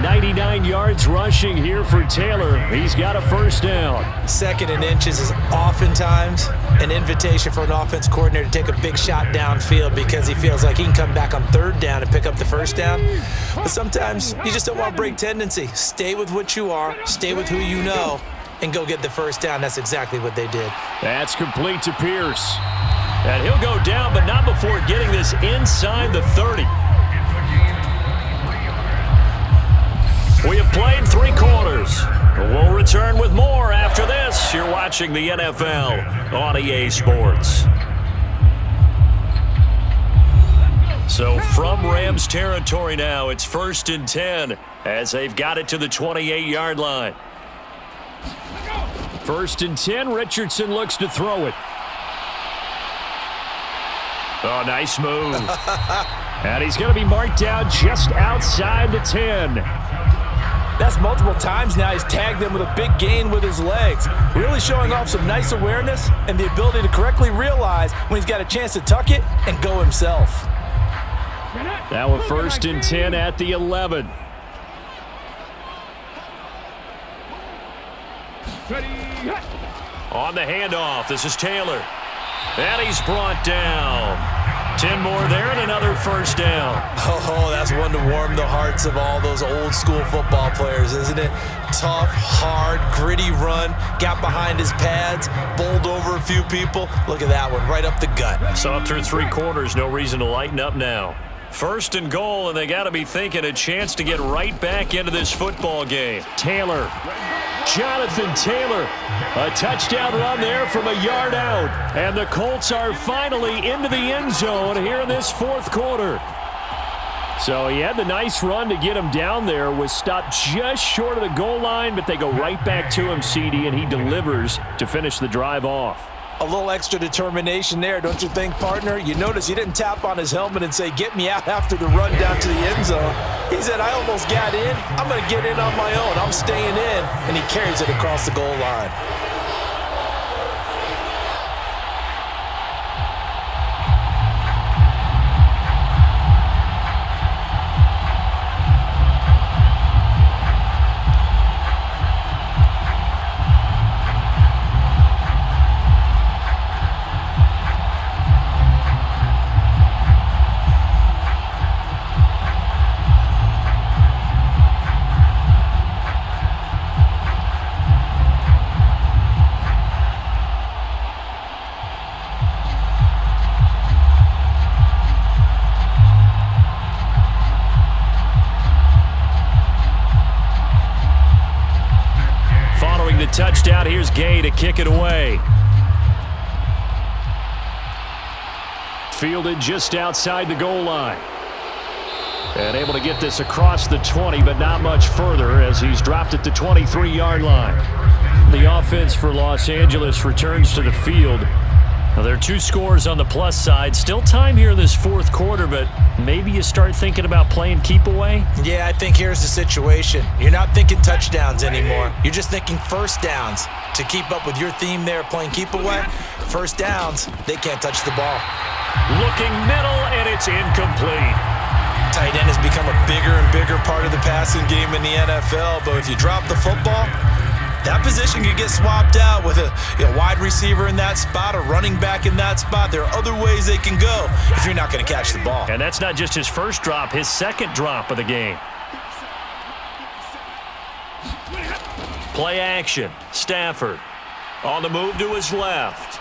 99 yards rushing here for Taylor. He's got a first down. 2nd and inches is oftentimes an invitation for an offense coordinator to take a big shot downfield because he feels like he can come back on 3rd down and pick up the first down. But sometimes you just don't want to break tendency. Stay with what you are, stay with who you know, and go get the first down. That's exactly what they did. That's complete to Pierce. And he'll go down, but not before getting this inside the 30. We have played 3 quarters. We'll return with more after this. You're watching the NFL on EA Sports. So from Rams territory now, it's 1st and 10 as they've got it to the 28-yard line. 1st and 10, Richardson looks to throw it. Oh, nice move. And he's going to be marked down just outside the 10. That's multiple times now he's tagged them with a big gain with his legs. Really showing off some nice awareness and the ability to correctly realize when he's got a chance to tuck it and go himself. Now a 1st and 10 at the 11. On the handoff, this is Taylor. And he's brought down. 10 more there and another first down. Oh, that's one to warm the hearts of all those old school football players, isn't it? Tough, hard, gritty run, got behind his pads, bowled over a few people. Look at that one, right up the gut. So up through 3 quarters, no reason to lighten up now. 1st and goal, and they got to be thinking a chance to get right back into this football game. Taylor. Jonathan Taylor, a touchdown run there from a yard out. And the Colts are finally into the end zone here in this 4th quarter. So he had the nice run to get him down there, was stopped just short of the goal line, but they go right back to him, CD, and he delivers to finish the drive off. A little extra determination there, don't you think, partner? You notice he didn't tap on his helmet and say, "Get me out," after the run down to the end zone. He said, "I almost got in. I'm going to get in on my own. I'm staying in." And he carries it across the goal line. touchdown. Here's Gay to kick it away. Fielded just outside the goal line. And able to get this across the 20, but not much further as he's dropped it to 23-yard line. The offense for Los Angeles returns to the field. Now, there are 2 scores on the plus side. Still time here in this fourth quarter, but maybe you start thinking about playing keep away? Yeah, I think here's the situation. You're not thinking touchdowns anymore. You're just thinking first downs. To keep up with your theme there, playing keep away, first downs, they can't touch the ball. Looking middle, and it's incomplete. Tight end has become a bigger and bigger part of the passing game in the NFL, but if you drop the football, that position could get swapped out with a wide receiver in that spot, a running back in that spot. There are other ways they can go if you're not going to catch the ball. And that's not just his first drop, his second drop of the game. Play action. Stafford on the move to his left.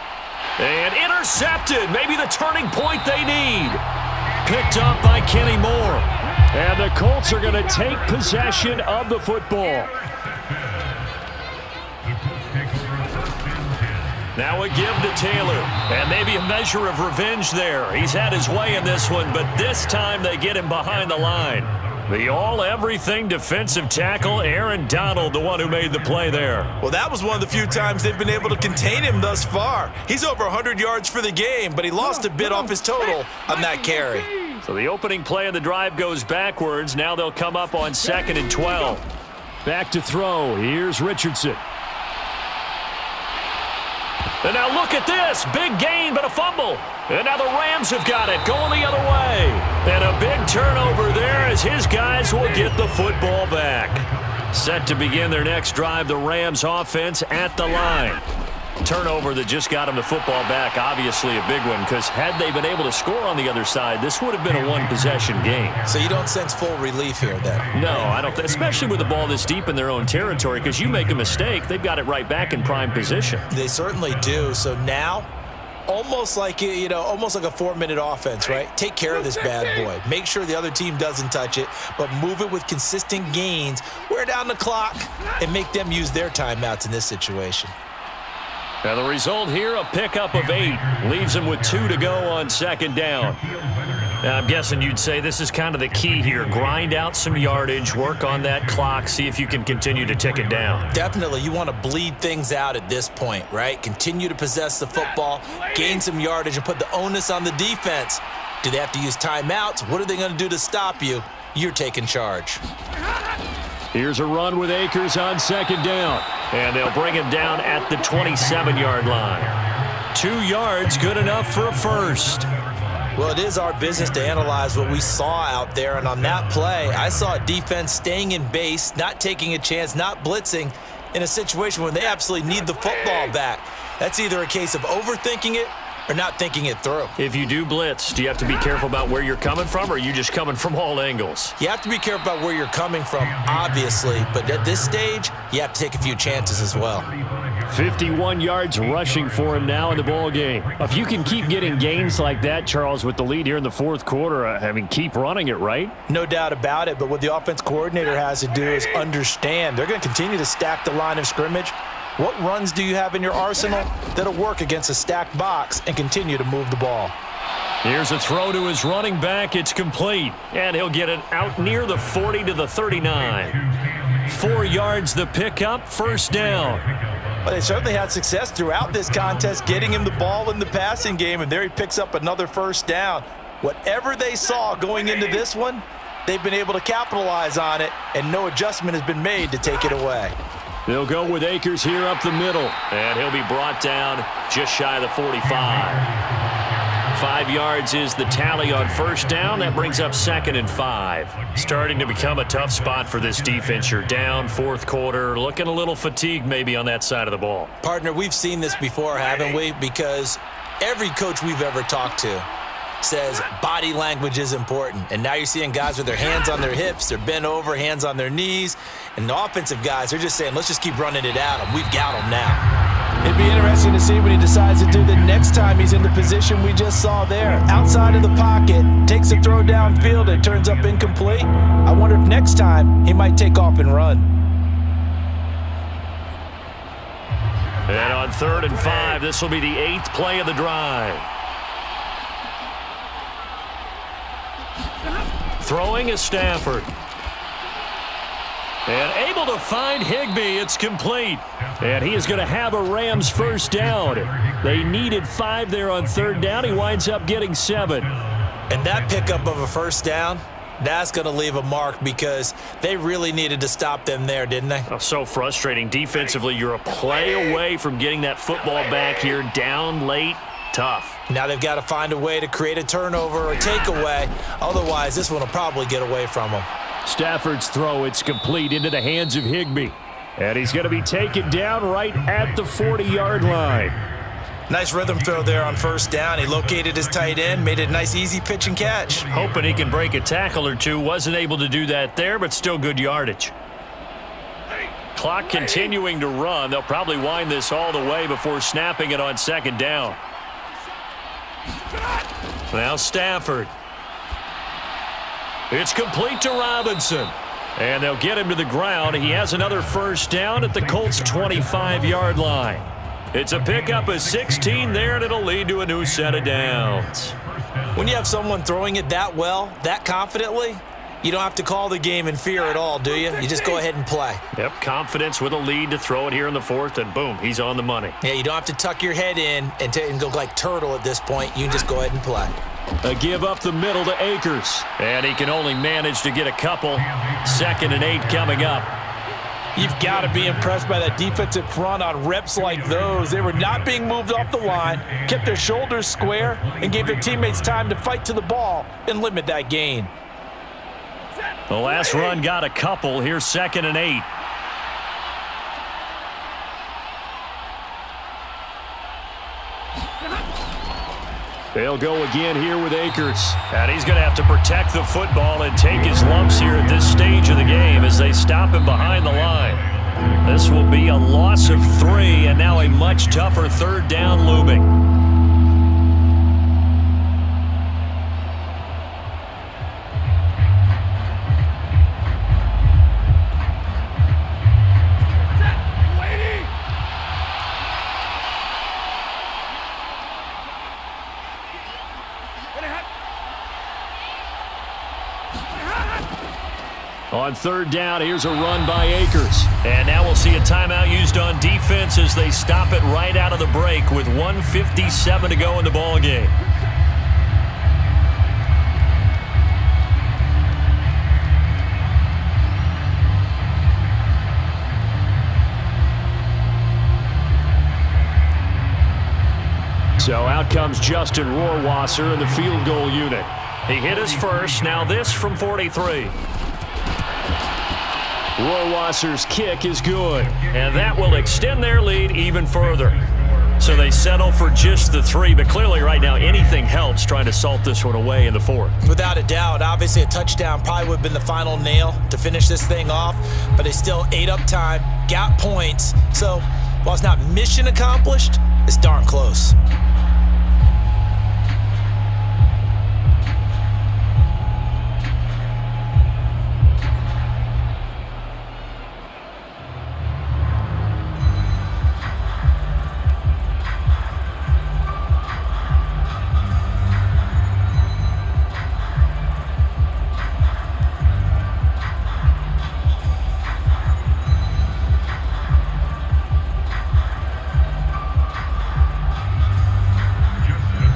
And intercepted. Maybe the turning point they need. Picked up by Kenny Moore. And the Colts are going to take possession of the football. Now a give to Taylor, and maybe a measure of revenge there. He's had his way in this one, but this time they get him behind the line. The all-everything defensive tackle, Aaron Donald, the one who made the play there. Well, that was one of the few times they've been able to contain him thus far. He's over 100 yards for the game, but he lost a bit off his total on that carry. So the opening play of the drive goes backwards. Now they'll come up on 2nd and 12. Back to throw. Here's Richardson. And now look at this. Big gain, but a fumble. And now the Rams have got it, going the other way. And a big turnover there as his guys will get the football back. Set to begin their next drive, the Rams offense at the line. Turnover that just got them the football back, obviously a big one, because had they been able to score on the other side, this would have been a one-possession game. So you don't sense full relief here then? No, I don't, especially with the ball this deep in their own territory, because you make a mistake, they've got it right back in prime position. They certainly do. So now, almost like a 4-minute offense, right? Take care of this bad boy. Make sure the other team doesn't touch it, but move it with consistent gains, wear down the clock, and make them use their timeouts in this situation. Now the result here, a pickup of 8. Leaves him with 2 to go on 2nd down. Now I'm guessing you'd say this is kind of the key here. Grind out some yardage, work on that clock, see if you can continue to tick it down. Definitely. You want to bleed things out at this point, right? Continue to possess the football, gain some yardage, and put the onus on the defense. Do they have to use timeouts? What are they going to do to stop you? You're taking charge. Here's a run with Akers on 2nd down. And they'll bring him down at the 27-yard line. 2 yards, good enough for a first. Well, it is our business to analyze what we saw out there. And on that play, I saw a defense staying in base, not taking a chance, not blitzing in a situation when they absolutely need the football back. That's either a case of overthinking it or not thinking it through. If you do blitz, do you have to be careful about where you're coming from, or are you just coming from all angles? You have to be careful about where you're coming from, obviously, but at this stage, you have to take a few chances as well. 51 yards rushing for him now in the ball game. If you can keep getting gains like that, Charles, with the lead here in the fourth quarter, keep running it, right? No doubt about it, but what the offense coordinator has to do is understand they're going to continue to stack the line of scrimmage. What runs do you have in your arsenal that'll work against a stacked box and continue to move the ball? Here's a throw to his running back. It's complete, and he'll get it out near the 40 to the 39. 4 yards the pickup, first down. Well, they certainly had success throughout this contest, getting him the ball in the passing game, and there he picks up another first down. Whatever they saw going into this one, they've been able to capitalize on it, and no adjustment has been made to take it away. They'll go with Akers here up the middle, and he'll be brought down just shy of the 45. 5 yards is the tally on first down. That brings up 2nd and 5. Starting to become a tough spot for this defense. You're down, fourth quarter, looking a little fatigued maybe on that side of the ball. Partner, we've seen this before, haven't we? Because every coach we've ever talked to says body language is important. And now you're seeing guys with their hands on their hips, they're bent over, hands on their knees. And the offensive guys, they're just saying, let's just keep running it at them. We've got them now. It'd be interesting to see what he decides to do the next time he's in the position we just saw there. Outside of the pocket, takes a throw downfield, it turns up incomplete. I wonder if next time he might take off and run. And on 3rd and 5, this will be the 8th play of the drive. Throwing is Stafford. And able to find Higbee. It's complete. And he is going to have a Rams first down. They needed 5 there on 3rd down. He winds up getting 7. And that pickup of a first down, that's going to leave a mark because they really needed to stop them there, didn't they? Oh, so frustrating. Defensively, you're a play away from getting that football back here. Down late, tough. Now they've got to find a way to create a turnover or takeaway. Otherwise, this one will probably get away from them. Stafford's throw, it's complete into the hands of Higbee. And he's going to be taken down right at the 40-yard line. Nice rhythm throw there on first down. He located his tight end, made it a nice, easy pitch and catch. Hoping he can break a tackle or two. Wasn't able to do that there, but still good yardage. Clock continuing to run. They'll probably wind this all the way before snapping it on 2nd down. Now Stafford. It's complete to Robinson. And they'll get him to the ground. He has another first down at the Colts' 25-yard line. It's a pickup of 16 there, and it'll lead to a new set of downs. When you have someone throwing it that well, that confidently, you don't have to call the game in fear at all, do you? You just go ahead and play. Yep, confidence with a lead to throw it here in the 4th, and boom, he's on the money. Yeah, you don't have to tuck your head in and go like turtle at this point. You can just go ahead and play. A give up the middle to Akers. And he can only manage to get a couple. 2nd and 8 coming up. You've got to be impressed by that defensive front on reps like those. They were not being moved off the line, kept their shoulders square, and gave their teammates time to fight to the ball and limit that gain. The last run got a couple. Here's 2nd and 8. They'll go again here with Akers. And he's going to have to protect the football and take his lumps here at this stage of the game as they stop him behind the line. This will be a loss of 3, and now a much tougher 3rd down looming. On 3rd down, here's a run by Akers. And now we'll see a timeout used on defense as they stop it right out of the break with 1:57 to go in the ballgame. So out comes Justin Rohrwasser in the field goal unit. He hit his first, now this from 43. Rohrwasser's kick is good, and that will extend their lead even further. So they settle for just the 3, but clearly right now anything helps trying to salt this one away in the 4th. Without a doubt, obviously a touchdown probably would have been the final nail to finish this thing off, but they still ate up time, got points. So while it's not mission accomplished, it's darn close.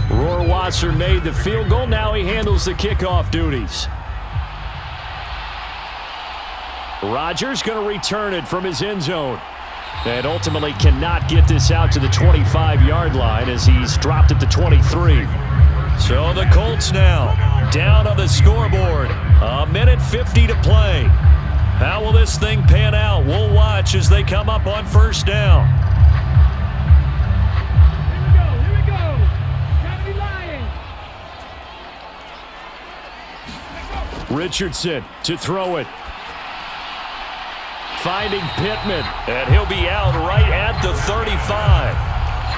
Rohrwasser made the field goal. Now he handles the kickoff duties. Rodgers going to return it from his end zone. And ultimately cannot get this out to the 25-yard line as he's dropped at the 23. So the Colts now down on the scoreboard. 1:50 to play. How will this thing pan out? We'll watch as they come up on first down. Here we go. Gotta be lying. Richardson to throw it. Finding Pittman, and he'll be out right at the 35.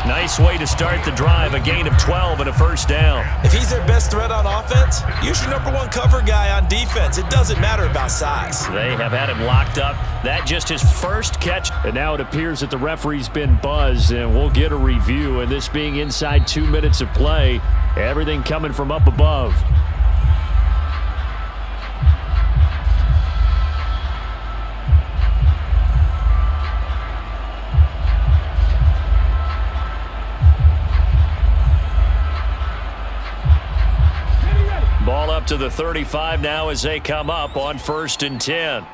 Nice way to start the drive, a gain of 12 and a first down. If he's their best threat on offense, use your number one cover guy on defense. It doesn't matter about size. They have had him locked up. That just his first catch. And now it appears that the referee's been buzzed, and we'll get a review. And this being inside 2 minutes of play, everything coming from up above. Ball up to the 35 now as they come up on 1st and 10.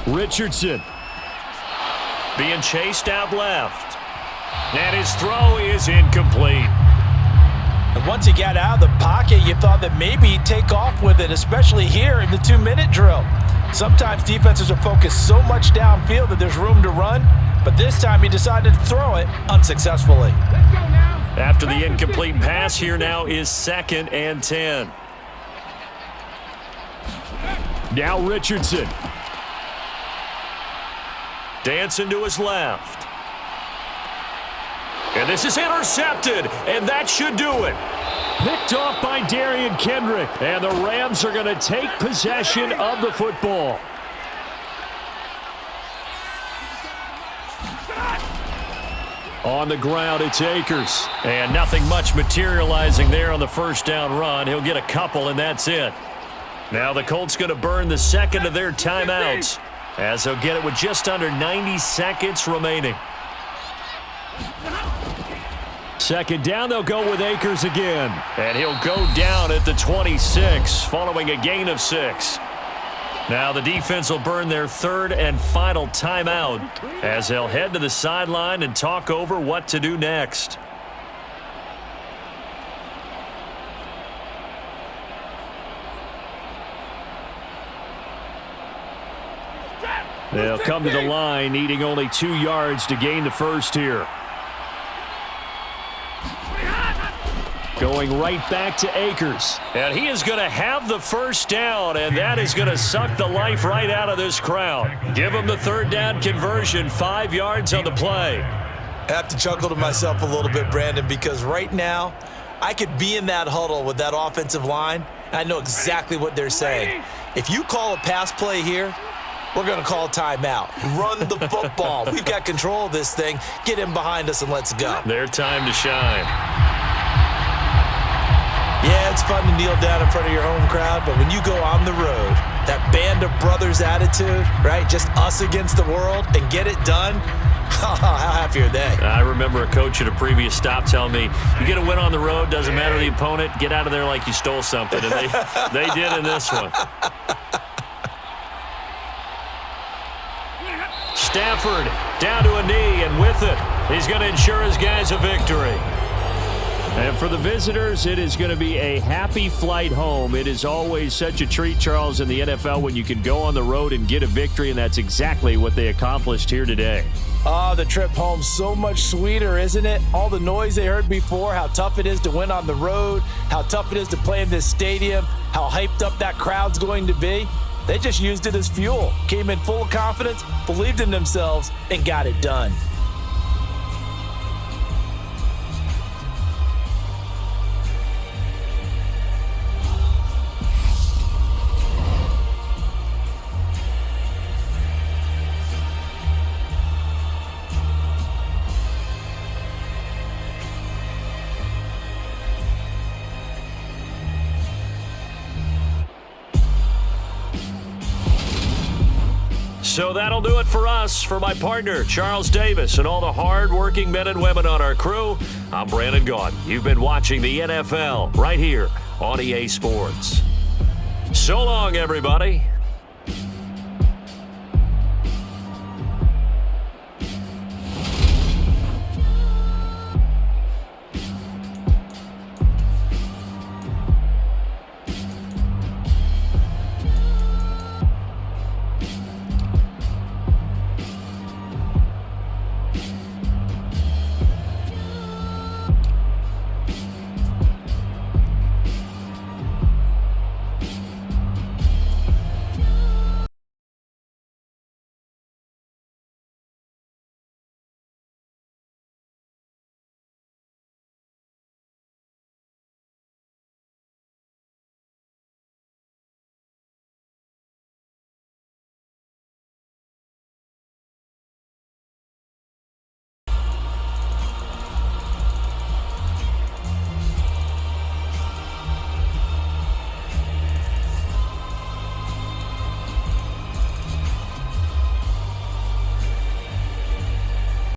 Richardson being chased out left. And his throw is incomplete. And once he got out of the pocket, you thought that maybe he'd take off with it, especially here in the 2-minute drill. Sometimes defenses are focused so much downfield that there's room to run, but this time he decided to throw it unsuccessfully. Let's go now. After the incomplete pass, here now is 2nd and 10. Now Richardson. Dancing to his left. And this is intercepted, and that should do it. Picked off by Darian Kendrick, and the Rams are going to take possession of the football. On the ground, it's Akers. And nothing much materializing there on the first down run. He'll get a couple, and that's it. Now the Colts going to burn the second of their timeouts, as they'll get it with just under 90 seconds remaining. Second down, they'll go with Akers again. And he'll go down at the 26, following a gain of 6. Now the defense will burn their third and final timeout, as they'll head to the sideline and talk over what to do next. They'll come to the line, needing only 2 yards to gain the first here. Going right back to Akers. And he is going to have the first down, and that is going to suck the life right out of this crowd. Give him the third down conversion, 5 yards on the play. I have to chuckle to myself a little bit, Brandon, because right now I could be in that huddle with that offensive line, and I know exactly what they're saying. If you call a pass play here, we're going to call a timeout. Run the football. We've got control of this thing. Get him behind us and let's go. Their time to shine. Yeah, it's fun to kneel down in front of your home crowd, but when you go on the road, that band of brothers attitude, right? Just us against the world and get it done. How happy are they? I remember a coach at a previous stop telling me, you get a win on the road, doesn't matter the opponent, get out of there like you stole something. And they did in this one. Stafford down to a knee, and with it, he's going to ensure his guys a victory. And for the visitors, it is going to be a happy flight home. It is always such a treat, Charles, in the NFL when you can go on the road and get a victory, and that's exactly what they accomplished here today. Oh, the trip home so much sweeter, isn't it? All the noise they heard before, how tough it is to win on the road, how tough it is to play in this stadium, how hyped up that crowd's going to be. They just used it as fuel, came in full of confidence, believed in themselves, and got it done. So that'll do it for us. For my partner, Charles Davis, and all the hard-working men and women on our crew, I'm Brandon Gaudin. You've been watching the NFL right here on EA Sports. So long, everybody.